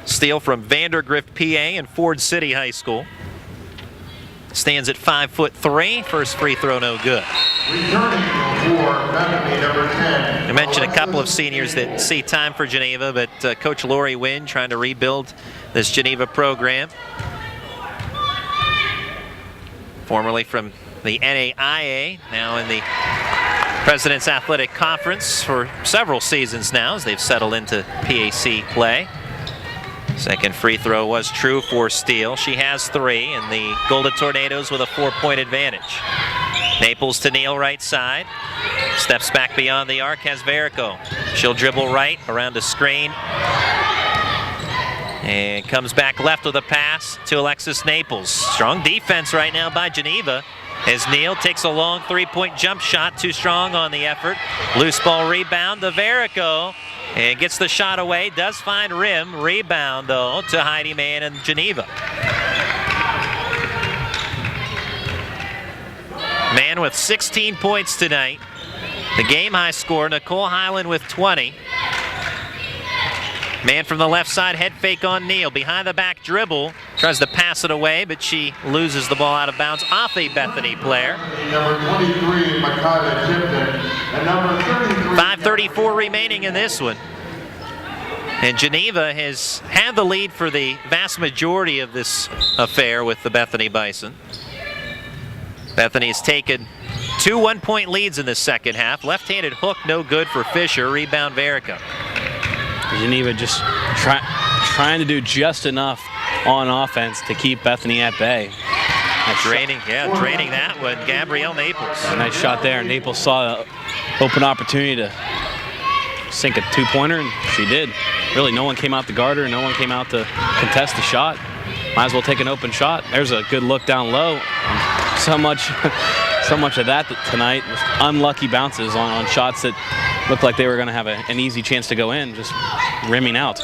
Steele from Vandergrift, PA, and Ford City High School. Stands at 5'3". First free throw, no good. Returning for Bethany, number 10. I mentioned a couple of seniors that see time for Geneva, but Coach Lori Wynn trying to rebuild this Geneva program. Formerly from the NAIA, now in the President's Athletic Conference for several seasons now as they've settled into PAC play. Second free throw was true for Steele. She has 3, and the Golden Tornadoes with a 4-point advantage. Naples to Neal, right side. Steps back beyond the arc, has Varico. She'll dribble right around a screen. And comes back left with a pass to Alexis Naples. Strong defense right now by Geneva as Neal takes a long 3-point jump shot, too strong on the effort. Loose ball rebound to Varico. And gets the shot away, does find rim. Rebound, though, to Heidi Mann and Geneva. Mann with 16 points tonight. The game-high score, Nicole Highland with 20. Mann from the left side, head fake on Neal. Behind the back dribble, tries to pass it away, but she loses the ball out of bounds off a Bethany player. Number 23, Makayla Tipton, and number 33. 5:34 remaining in this one. And Geneva has had the lead for the vast majority of this affair with the Bethany Bison. Bethany has taken 2 one-point leads in the second half. Left-handed hook, no good for Fisher. Rebound, Varico. Geneva just trying to do just enough on offense to keep Bethany at bay. Draining that one. Gabrielle Naples. A nice shot there. Naples saw an open opportunity to sink a 2-pointer, and she did. Really, no one came out to guard her. No one came out to contest the shot. Might as well take an open shot. There's a good look down low. So much of that tonight. Just unlucky bounces on shots that looked like they were going to have an easy chance to go in, just rimming out.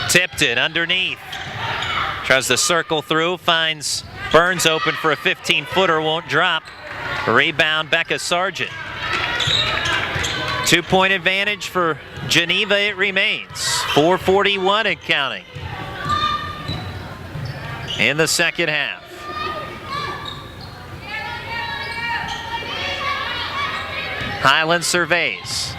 Tipped it underneath. Tries to circle through, finds Burns open for a 15-footer, won't drop. Rebound, Becca Sargent. 2-point advantage for Geneva, it remains. 4:41 and counting. in the second half. Highland surveys.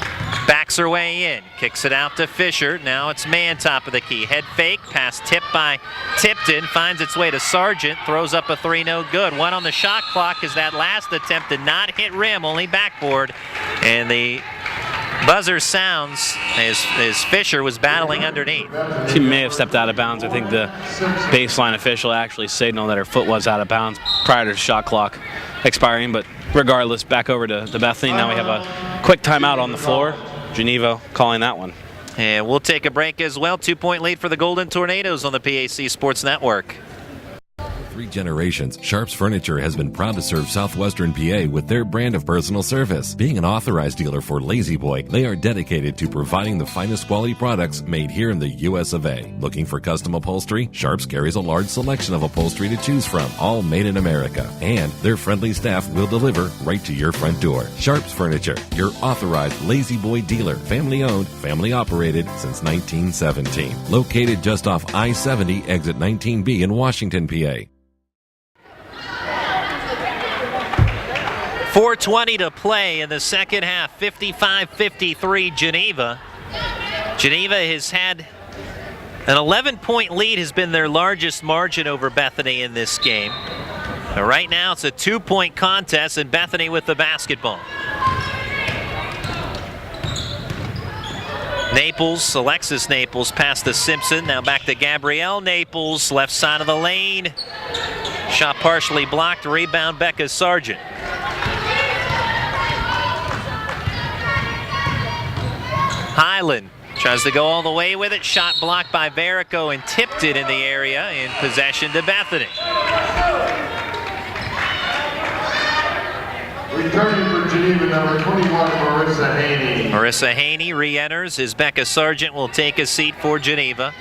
Backs her way in, kicks it out to Fisher. Now it's man top of the key. Head fake, pass tipped by Tipton, finds its way to Sargent, throws up a three, no good. One on the shot clock as that last attempt did not hit rim, only backboard. And the buzzer sounds as Fisher was battling underneath. She may have stepped out of bounds. I think the baseline official actually signaled that her foot was out of bounds prior to the shot clock expiring, but regardless, back over to Bethany. Now we have a quick timeout on the floor. Geneva calling that one. And we'll take a break as well. 2-point lead for the Golden Tornadoes on the PAC Sports Network. 3 generations, Sharps Furniture has been proud to serve Southwestern PA with their brand of personal service. Being an authorized dealer for Lazy Boy, they are dedicated to providing the finest quality products made here in the US of A. Looking for custom upholstery? Sharps carries a large selection of upholstery to choose from, all made in America. And their friendly staff will deliver right to your front door. Sharps Furniture, your authorized Lazy Boy dealer. Family owned, family operated since 1917. Located just off I-70, exit 19B in Washington, PA. 4:20 to play in the second half, 55-53 Geneva. Geneva has had an 11-point lead, has been their largest margin over Bethany in this game. But right now it's a 2-point contest and Bethany with the basketball. Naples, Alexis Naples past to Simpson, now back to Gabrielle Naples, left side of the lane. Shot partially blocked, rebound Becca Sargent. Highland tries to go all the way with it. Shot blocked by Verico and tipped it in the area. In possession to Bethany. Returning for Geneva, number 21, Marissa Haney. Marissa Haney re-enters as Becca Sargent will take a seat for Geneva.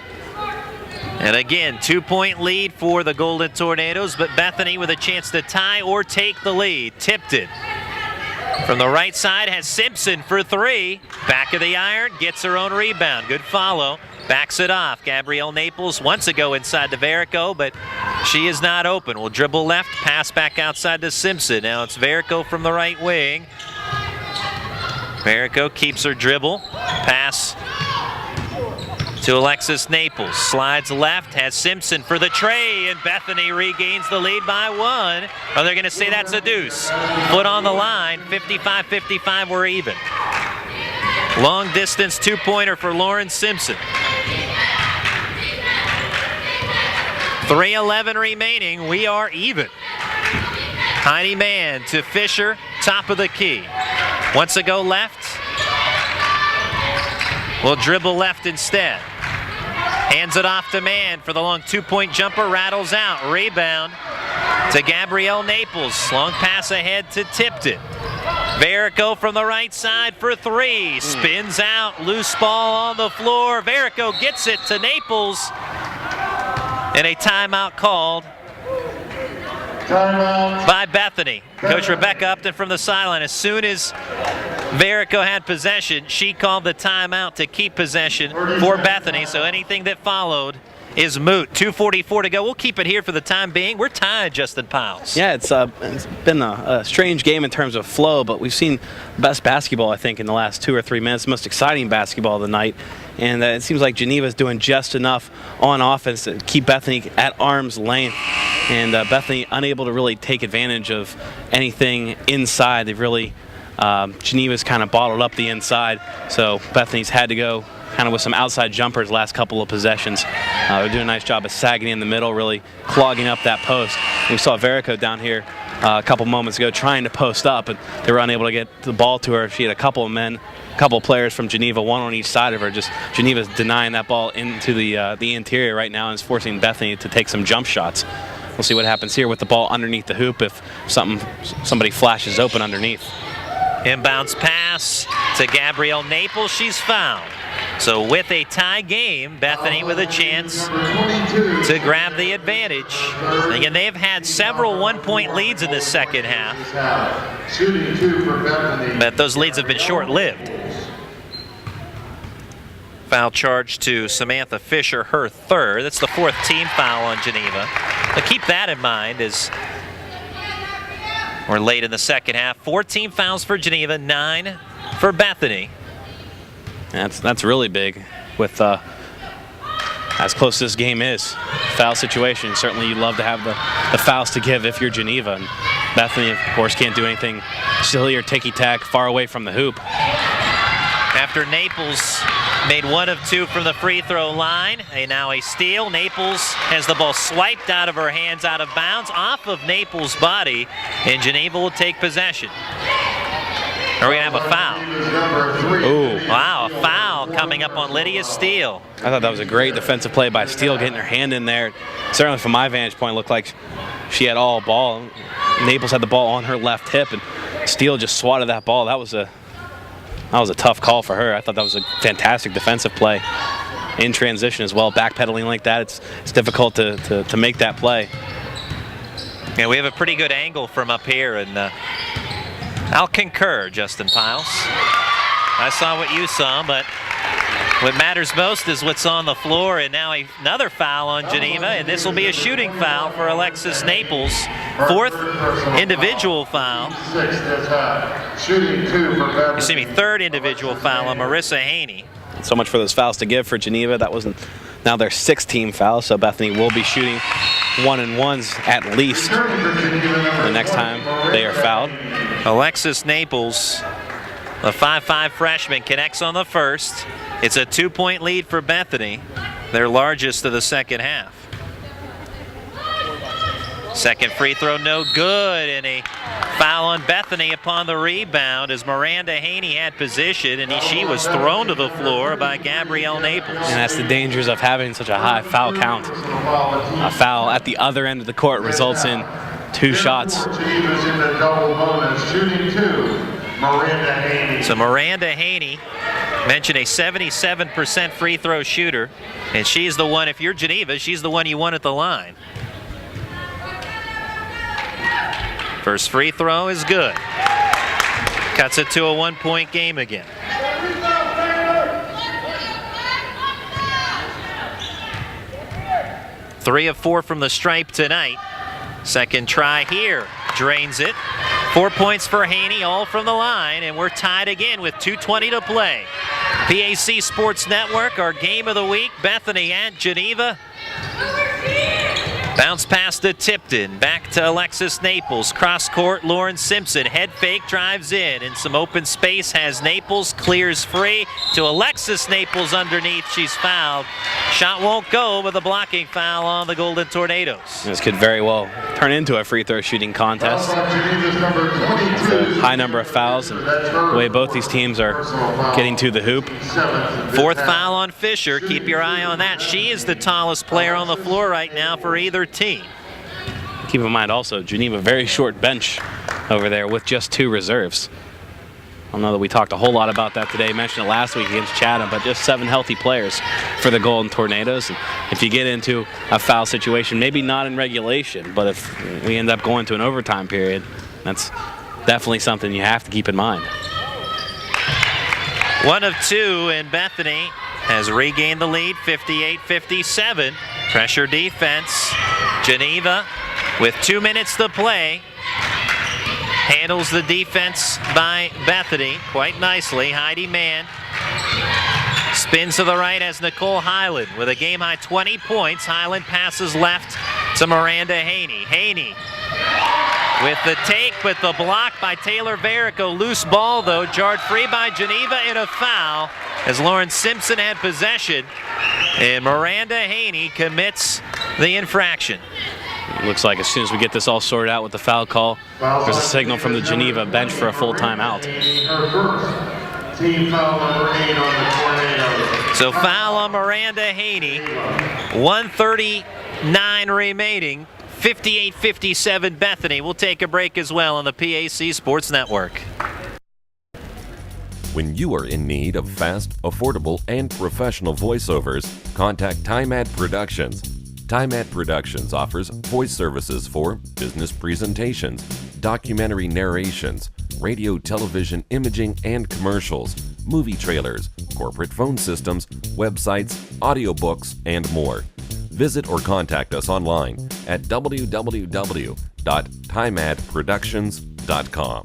And again, 2-point lead for the Golden Tornadoes, but Bethany with a chance to tie or take the lead. Tipped it. From the right side has Simpson for 3. Back of the iron, gets her own rebound. Good follow. Backs it off. Gabrielle Naples wants to go inside to Verico, but she is not open. Will dribble left, pass back outside to Simpson. Now it's Verico from the right wing. Verico keeps her dribble. Pass to Alexis Naples. Slides left, has Simpson for the tray, and Bethany regains the lead by 1. Oh, they're going to say that's a deuce. Foot on the line, 55-55, we're even. Long distance 2-pointer for Lauren Simpson. 3:11 remaining, we are even. Heidi Mann to Fisher, top of the key. Wants to go left. Will dribble left instead. Hands it off to Mann for the long 2-point jumper, rattles out. Rebound to Gabrielle Naples. Long pass ahead to Tipton. Verico from the right side for 3. Spins out, loose ball on the floor. Verico gets it to Naples. And a timeout called by Bethany. Coach Rebecca Upton from the sideline. As soon as Verico had possession, she called the timeout to keep possession for Bethany, so anything that followed is moot. 2:44 to go. We'll keep it here for the time being. We're tied, Justin Piles. Yeah, it's been a strange game in terms of flow, but we've seen best basketball, I think, in the last 2 or 3 minutes. The most exciting basketball of the night. And it seems like Geneva's doing just enough on offense to keep Bethany at arm's length. And Bethany unable to really take advantage of anything inside. They've really, Geneva's kind of bottled up the inside. So Bethany's had to go kind of with some outside jumpers last couple of possessions. They're doing a nice job of sagging in the middle, really clogging up that post. And we saw Verico down here a couple moments ago trying to post up, but they were unable to get the ball to her. She had a couple of players from Geneva, one on each side of her. Just Geneva's denying that ball into the interior right now and is forcing Bethany to take some jump shots. We'll see what happens here with the ball underneath the hoop if somebody flashes open underneath. Inbounds pass to Gabrielle Naples. She's fouled. So with a tie game, Bethany with a chance to grab the advantage. Again, they've had several 1-point leads in the second half, but those leads have been short-lived. Foul charge to Samantha Fisher, her third. That's the 4th team foul on Geneva. But keep that in mind as we're late in the second half. 14 fouls for Geneva, 9 for Bethany. That's really big with as close as this game is. Foul situation, certainly you'd love to have the fouls to give if you're Geneva. And Bethany, of course, can't do anything silly or ticky-tack far away from the hoop. After Naples made 1 of 2 from the free throw line, now a steal. Naples has the ball swiped out of her hands, out of bounds, off of Naples' body, and Geneva will take possession. Are we going to have a foul? Ooh. Wow, a foul coming up on Lydia Steele. I thought that was a great defensive play by Steele, getting her hand in there. Certainly from my vantage point, it looked like she had all ball. Naples had the ball on her left hip, and Steele just swatted that ball. That was a tough call for her. I thought that was a fantastic defensive play in transition as well. Backpedaling like that, it's difficult to make that play. Yeah, we have a pretty good angle from up here, and I'll concur, Justin Piles. I saw what you saw, but what matters most is what's on the floor, and now another foul on Geneva, and this will be a shooting foul for Alexis Naples. 4th individual foul. 3rd individual foul on Marissa Haney. So much for those fouls to give for Geneva. That wasn't now their 6th team foul, so Bethany will be shooting 1-and-1s at least the next time they are fouled. Alexis Naples, the 5'5" freshman, connects on the first. It's a 2-point lead for Bethany, their largest of the second half. Second free throw, no good, and a foul on Bethany upon the rebound as Miranda Haney had position, and she was thrown to the floor by Gabrielle Naples. And that's the dangers of having such a high foul count. A foul at the other end of the court results in 2 shots. So Miranda Haney, mentioned a 77% free throw shooter, and she's the one, if you're Geneva, she's the one you want at the line. First free throw is good. Cuts it to a 1-point game again. Three of 4 from the stripe tonight. Second try here, drains it. 4 points for Haney, all from the line, and we're tied again with 2:20 to play. PAC Sports Network, our game of the week, Bethany at Geneva. Bounce pass to Tipton, back to Alexis Naples, cross court, Lauren Simpson, head fake, drives in some open space, has Naples, clears free to Alexis Naples underneath, she's fouled. Shot won't go with a blocking foul on the Golden Tornadoes. This could very well turn into a free throw shooting contest. It's a high number of fouls, and the way both these teams are getting to the hoop. 4th foul on Fisher, keep your eye on that. She is the tallest player on the floor right now for either team. Keep in mind also, Geneva, very short bench over there with just 2 reserves. I don't know that we talked a whole lot about that today. Mentioned it last week against Chatham, but just 7 healthy players for the Golden Tornadoes. And if you get into a foul situation, maybe not in regulation, but if we end up going to an overtime period, that's definitely something you have to keep in mind. 1 of 2, and Bethany has regained the lead, 58-57. Pressure defense. Geneva, with 2 minutes to play, handles the defense by Bethany quite nicely. Heidi Mann spins to the right as Nicole Hyland with a game-high 20 points. Hyland passes left to Miranda Haney. Haney with the take, but the block by Taylor Varico. Loose ball, though, jarred free by Geneva, and a foul as Lauren Simpson had possession. And Miranda Haney commits the infraction. Looks like as soon as we get this all sorted out with the foul call, there's a signal from the Geneva bench for a full timeout. Team foul number 8 on the Tornadoes. So foul on Miranda Haney. 1:39 remaining. 58-57 Bethany. We'll take a break as well on the PAC Sports Network. When you are in need of fast, affordable, and professional voiceovers, contact TimeAd Productions. TimeAd Productions offers voice services for business presentations, documentary narrations, radio, television, imaging, and commercials, movie trailers, corporate phone systems, websites, audiobooks, and more. Visit or contact us online at www.timadproductions.com.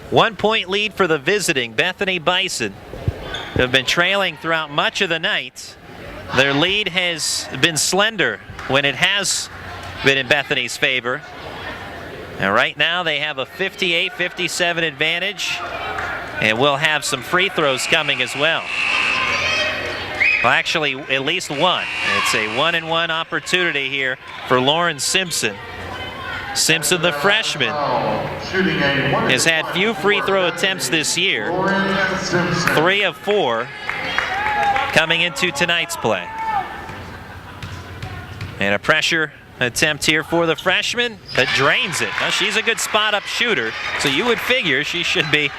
One-point lead for the visiting Bethany Bison, who have been trailing throughout much of the night. Their lead has been slender when it has been in Bethany's favor. And right now they have a 58-57 advantage, and we'll have some free throws coming as well. Well, actually, at least one. It's a 1-and-1 opportunity here for Lauren Simpson. Simpson, the freshman, has had few free throw attempts this year. 3 of 4 coming into tonight's play. And a pressure attempt here for the freshman that drains it. Now, she's a good spot-up shooter, so you would figure she should be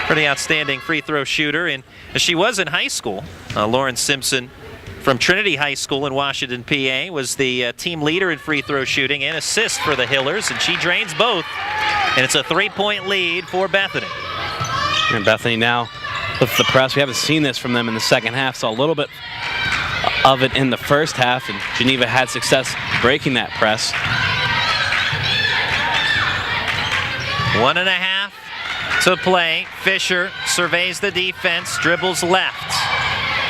pretty outstanding free throw shooter. And she was in high school. Lauren Simpson from Trinity High School in Washington, PA, was the team leader in free throw shooting and assists for the Hillers, and she drains both. And it's a 3-point lead for Bethany. And Bethany now with the press. We haven't seen this from them in the second half, so a little bit of it in the first half, and Geneva had success breaking that press. 1.5 to play. Fisher surveys the defense, dribbles left.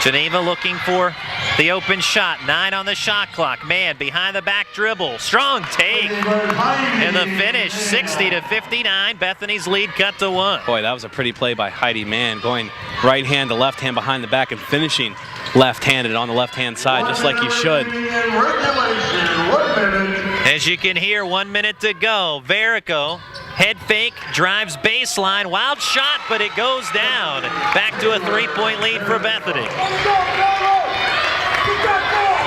Geneva looking for the open shot. 9 on the shot clock. Man, behind the back dribble. Strong take. And the finish, 60-59. Bethany's lead cut to 1. Boy, that was a pretty play by Heidi Mann, going right hand to left hand behind the back and finishing left-handed on the left-hand side, just like you should. As you can hear, 1 minute to go. Verico, head fake, drives baseline. Wild shot, but it goes down. Back to a 3-point lead for Bethany.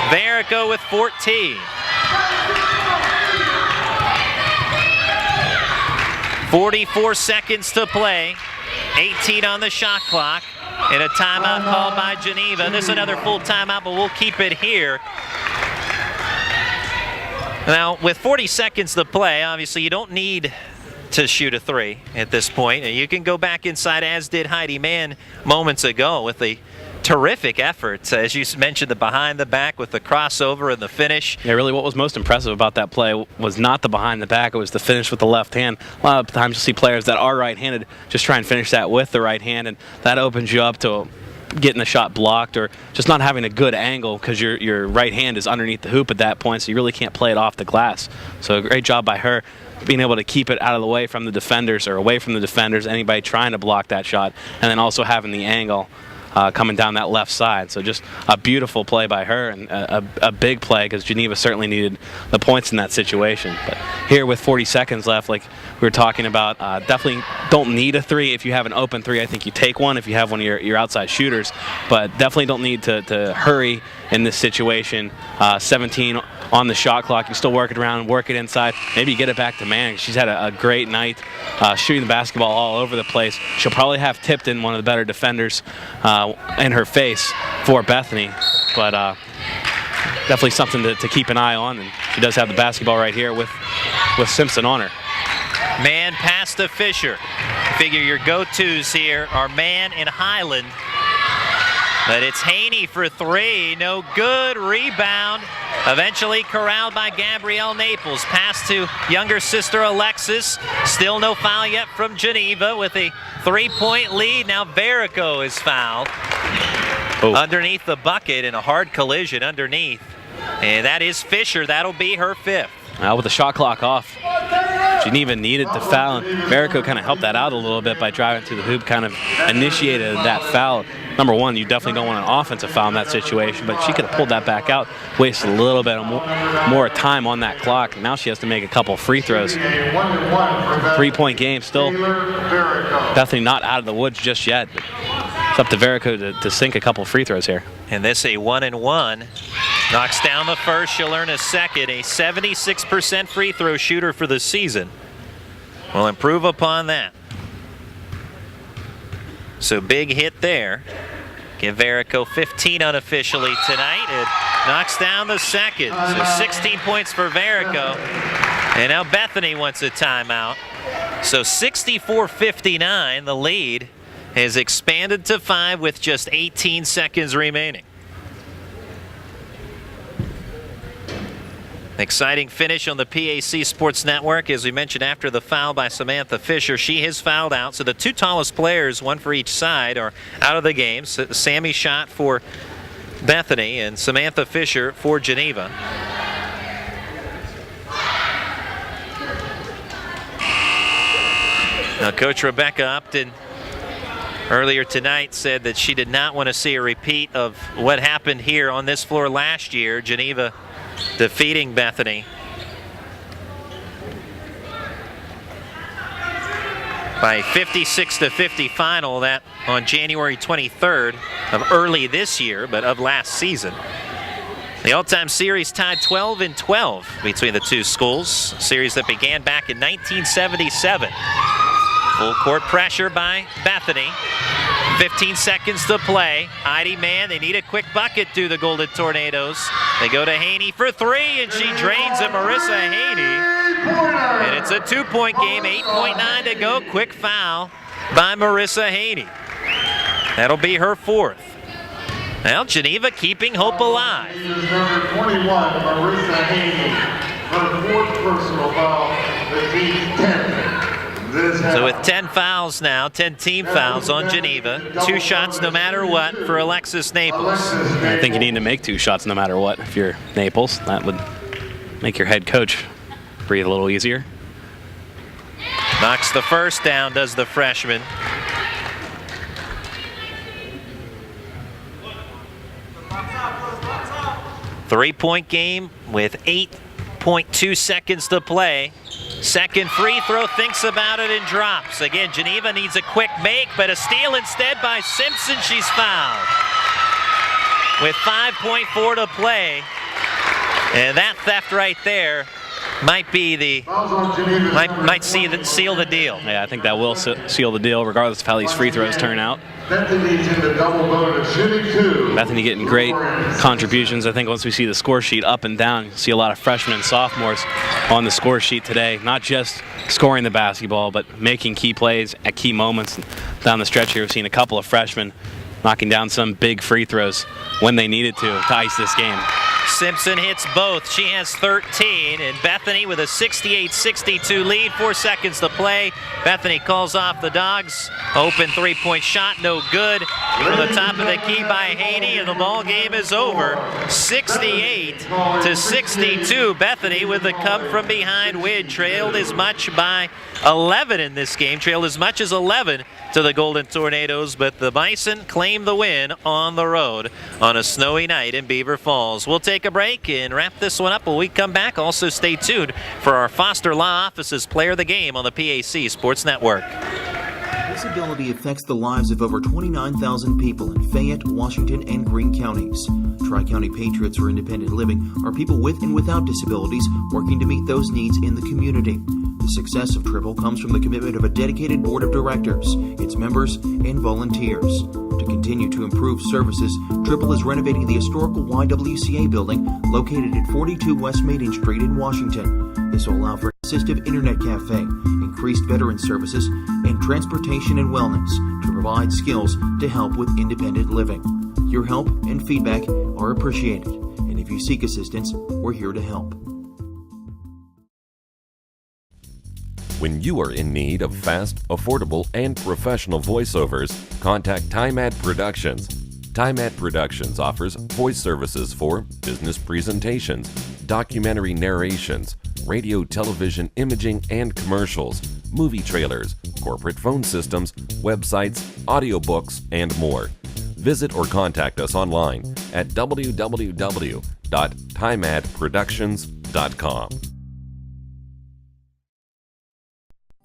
Verico with 14. 44 seconds to play. 18 on the shot clock. And a timeout called by Geneva. This is another full timeout, but we'll keep it here. Now, with 40 seconds to play, obviously you don't need to shoot a 3 at this point. And you can go back inside, as did Heidi Mann moments ago, with a terrific effort. As you mentioned, the behind the back with the crossover and the finish. Yeah, really what was most impressive about that play was not the behind the back, it was the finish with the left hand. A lot of times you see players that are right-handed just try and finish that with the right hand, and that opens you up to getting the shot blocked or just not having a good angle because your right hand is underneath the hoop at that point, so you really can't play it off the glass. So a great job by her being able to keep it out of the way from the defenders or away from the defenders, anybody trying to block that shot, and then also having the angle coming down that left side. So just a beautiful play by her, and a big play because Geneva certainly needed the points in that situation. But here with 40 seconds left, like we were talking about, definitely don't need a 3. If you have an open 3, I think you take one if you have one of your outside shooters, but definitely don't need to hurry in this situation. 17 on the shot clock. You still work it around, work it inside. Maybe you get it back to Manning. She's had a great night shooting the basketball all over the place. She'll probably have Tipton, one of the better defenders, in her face for Bethany. But definitely something to keep an eye on. And she does have the basketball right here with Simpson on her. Man pass to Fisher. Figure your go-tos here are Man and Highland. But it's Haney for 3. No good. Rebound. Eventually corralled by Gabrielle Naples. Pass to younger sister Alexis. Still no foul yet from Geneva with a 3-point lead. Now Verico is fouled. Underneath the bucket in a hard collision underneath. And that is Fisher. That'll be her 5th. With the shot clock off, Geneva needed to foul, and Verico kind of helped that out a little bit by driving through the hoop, kind of initiated that foul. Number one, you definitely don't want an offensive foul in that situation, but she could have pulled that back out, wasted a little bit more time on that clock. Now she has to make a couple free throws. 3-point game still. Definitely not out of the woods just yet. It's up to Verico to sink a couple free throws here. And this a 1-and-1. Knocks down the first, she'll earn a second. A 76% free throw shooter for the season. Will improve upon that. So big hit there. Give Verico 15 unofficially tonight. It knocks down the second. So 16 points for Verico. And now Bethany wants a timeout. So 64-59, the lead has expanded to 5 with just 18 seconds remaining. Exciting finish on the PAC Sports Network. As we mentioned, after the foul by Samantha Fisher, she has fouled out. So the two tallest players, one for each side, are out of the game. So Sammy Schott for Bethany and Samantha Fisher for Geneva. Now, Coach Rebecca Upton earlier tonight said that she did not want to see a repeat of what happened here on this floor last year. Geneva defeating Bethany by 56-50 final, that on January 23rd of early this year, but of last season. The all-time series tied 12-12 between the two schools, a series that began back in 1977. Full court pressure by Bethany. 15 seconds to play. Heidi Mann, they need a quick bucket through the Golden Tornadoes. They go to Haney for 3, and she drains it, Marissa Haney. And it's a 2-point game, 8.9 to go. Quick foul by Marissa Haney. That'll be her 4th. Well, Geneva keeping hope alive. This is number 21, Marissa Haney. Her 4th personal foul, the team's 10th. So with 10 fouls now, 10 team fouls on Geneva, 2 shots no matter what for Alexis Naples. I think you need to make 2 shots no matter what if you're Naples. That would make your head coach breathe a little easier. Knocks the first down, does the freshman. Three-point game with 8.2 seconds to play. Second free throw, thinks about it and drops. Again, Geneva needs a quick make, but a steal instead by Simpson. She's fouled with 5.4 to play. And that theft right there might be the seal the deal. Yeah, I think that will seal the deal, regardless of how these free throws turn out. Bethany's in the double bonus, shooting 2. Bethany getting great contributions. I think once we see the score sheet up and down, you'll see a lot of freshmen and sophomores on the score sheet today. Not just scoring the basketball, but making key plays at key moments. Down the stretch here, we've seen a couple of freshmen knocking down some big free throws when they needed to ice this game. Simpson hits both. She has 13, and Bethany with a 68-62 lead. 4 seconds to play. Bethany calls off the Dogs. Open three-point shot, no good. From the top of the key by Haney, and the ball game is over. 68-62. Bethany with the come from behind win. Trailed as much by 11 in this game. Trailed as much as 11 to the Golden Tornadoes, but the Bison claim the win on the road on a snowy night in Beaver Falls. We'll take a break and wrap this one up when we come back. Also stay tuned for our Foster Law Office's Player of the Game on the PAC Sports Network. Disability affects the lives of over 29,000 people in Fayette, Washington, and Greene counties. Tri-County Patriots for Independent Living are people with and without disabilities working to meet those needs in the community. The success of Triple comes from the commitment of a dedicated board of directors, its members, and volunteers. To continue to improve services, Triple is renovating the historical YWCA building located at 42 West Maiden Street in Washington. This will allow for an assistive internet cafe, increased veteran services, and transportation and wellness to provide skills to help with independent living. Your help and feedback are appreciated, and if you seek assistance, we're here to help. When you are in need of fast, affordable, and professional voiceovers, contact TimeAd Productions. TimeAd Productions offers voice services for business presentations, documentary narrations, radio, television, imaging, and commercials, movie trailers, corporate phone systems, websites, audiobooks, and more. Visit or contact us online at www.timeadproductions.com.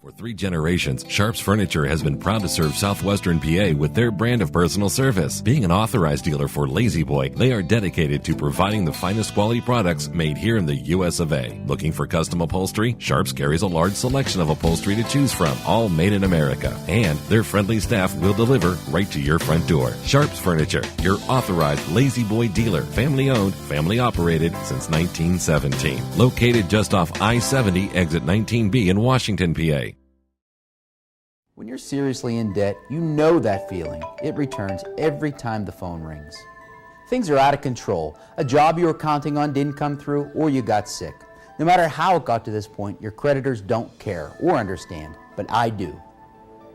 For 3 generations, Sharps Furniture has been proud to serve Southwestern PA with their brand of personal service. Being an authorized dealer for Lazy Boy, they are dedicated to providing the finest quality products made here in the US of A. Looking for custom upholstery? Sharps carries a large selection of upholstery to choose from, all made in America. And their friendly staff will deliver right to your front door. Sharps Furniture, your authorized Lazy Boy dealer. Family owned, family operated since 1917. Located just off I-70, exit 19B in Washington, PA. When you're seriously in debt, you know that feeling. It returns every time the phone rings. Things are out of control. A job you were counting on didn't come through, or you got sick. No matter how it got to this point, your creditors don't care or understand, but I do.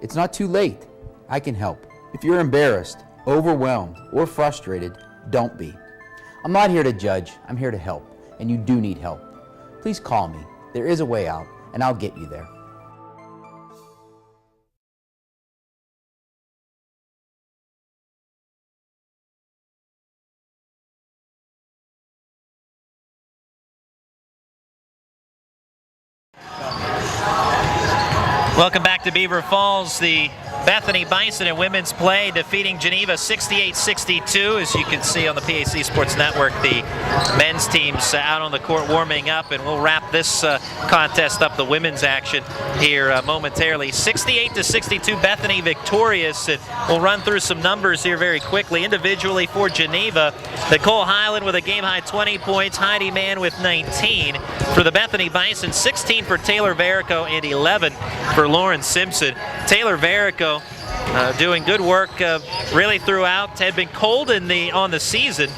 It's not too late. I can help. If you're embarrassed, overwhelmed, or frustrated, don't be. I'm not here to judge. I'm here to help, and you do need help. Please call me. There is a way out, and I'll get you there. Welcome back to Beaver Falls. The Bethany Bison in women's play defeating Geneva 68-62. As you can see on the PAC Sports Network, the men's team's out on the court warming up, and we'll wrap this contest up, the women's action, here momentarily. 68-62, Bethany victorious, and we'll run through some numbers here very quickly. Individually for Geneva, Nicole Highland with a game-high 20 points, Heidi Mann with 19. For the Bethany Bison, 16 for Taylor Varico and 11 for Lauren Simpson. Taylor Varico doing good work really throughout. Had been cold on the season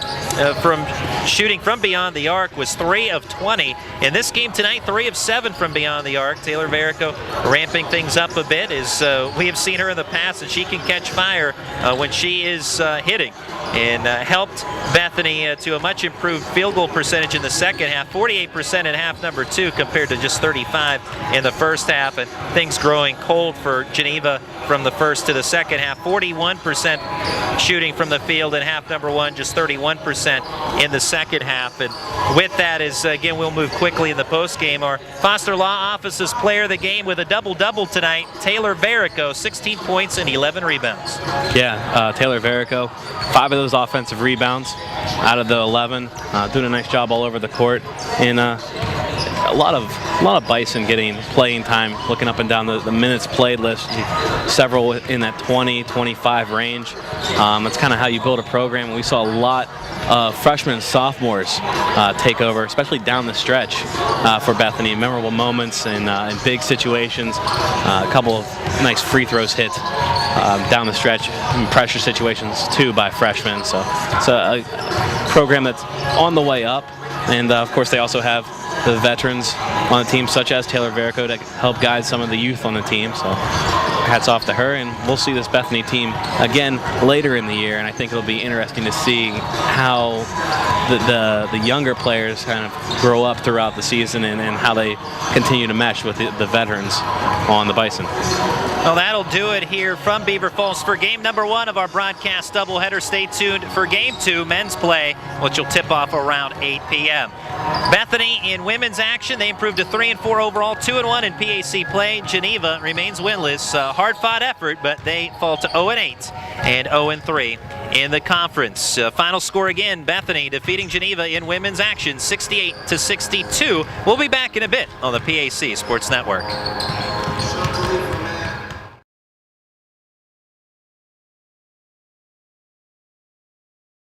from shooting from beyond the arc, was 3 of 20. In this game tonight, 3 of 7 from beyond the arc. Taylor Varico ramping things up a bit, as we have seen her in the past, and she can catch fire when she is hitting. And helped Bethany to a much improved field goal percentage in the second half, 48% in half number 2 compared to just 35 in the first half, and things growing cold for Geneva from the first to the second half. 41% shooting from the field in half number 1, just 31% in the second half. And with that is, again, we'll move quickly in the post game. Our Foster Law Office's player of the game with a double-double tonight, Taylor Varico, 16 points and 11 rebounds. Yeah, Taylor Varico, 5 of those offensive rebounds out of the 11, doing a nice job all over the court. And a lot of Bison getting playing time, looking up and down the minutes played list, several in that 20-25 range. That's kind of how you build a program. We saw a lot of freshmen and sophomores take over, especially down the stretch for Bethany. Memorable moments in big situations, a couple of nice free throws hit down the stretch, in pressure situations too by freshmen. So it's a program that's on the way up. And of course they also have the veterans on the team, such as Taylor Varico, to help guide some of the youth on the team. So hats off to her, and we'll see this Bethany team again later in the year, and I think it'll be interesting to see how the younger players kind of grow up throughout the season, and how they continue to mesh with the veterans on the Bison. Well, that'll do it here from Beaver Falls for game number 1 of our broadcast doubleheader. Stay tuned for game 2, men's play, which will tip off around 8 p.m. Bethany in women's action, they improved to 3-4 overall, 2-1 in PAC play. Geneva remains winless. Hard-fought effort, but they fall to 0-8 and 0-3 in the conference. Final score again, Bethany defeating Geneva in women's action, 68-62. We'll be back in a bit on the PAC Sports Network.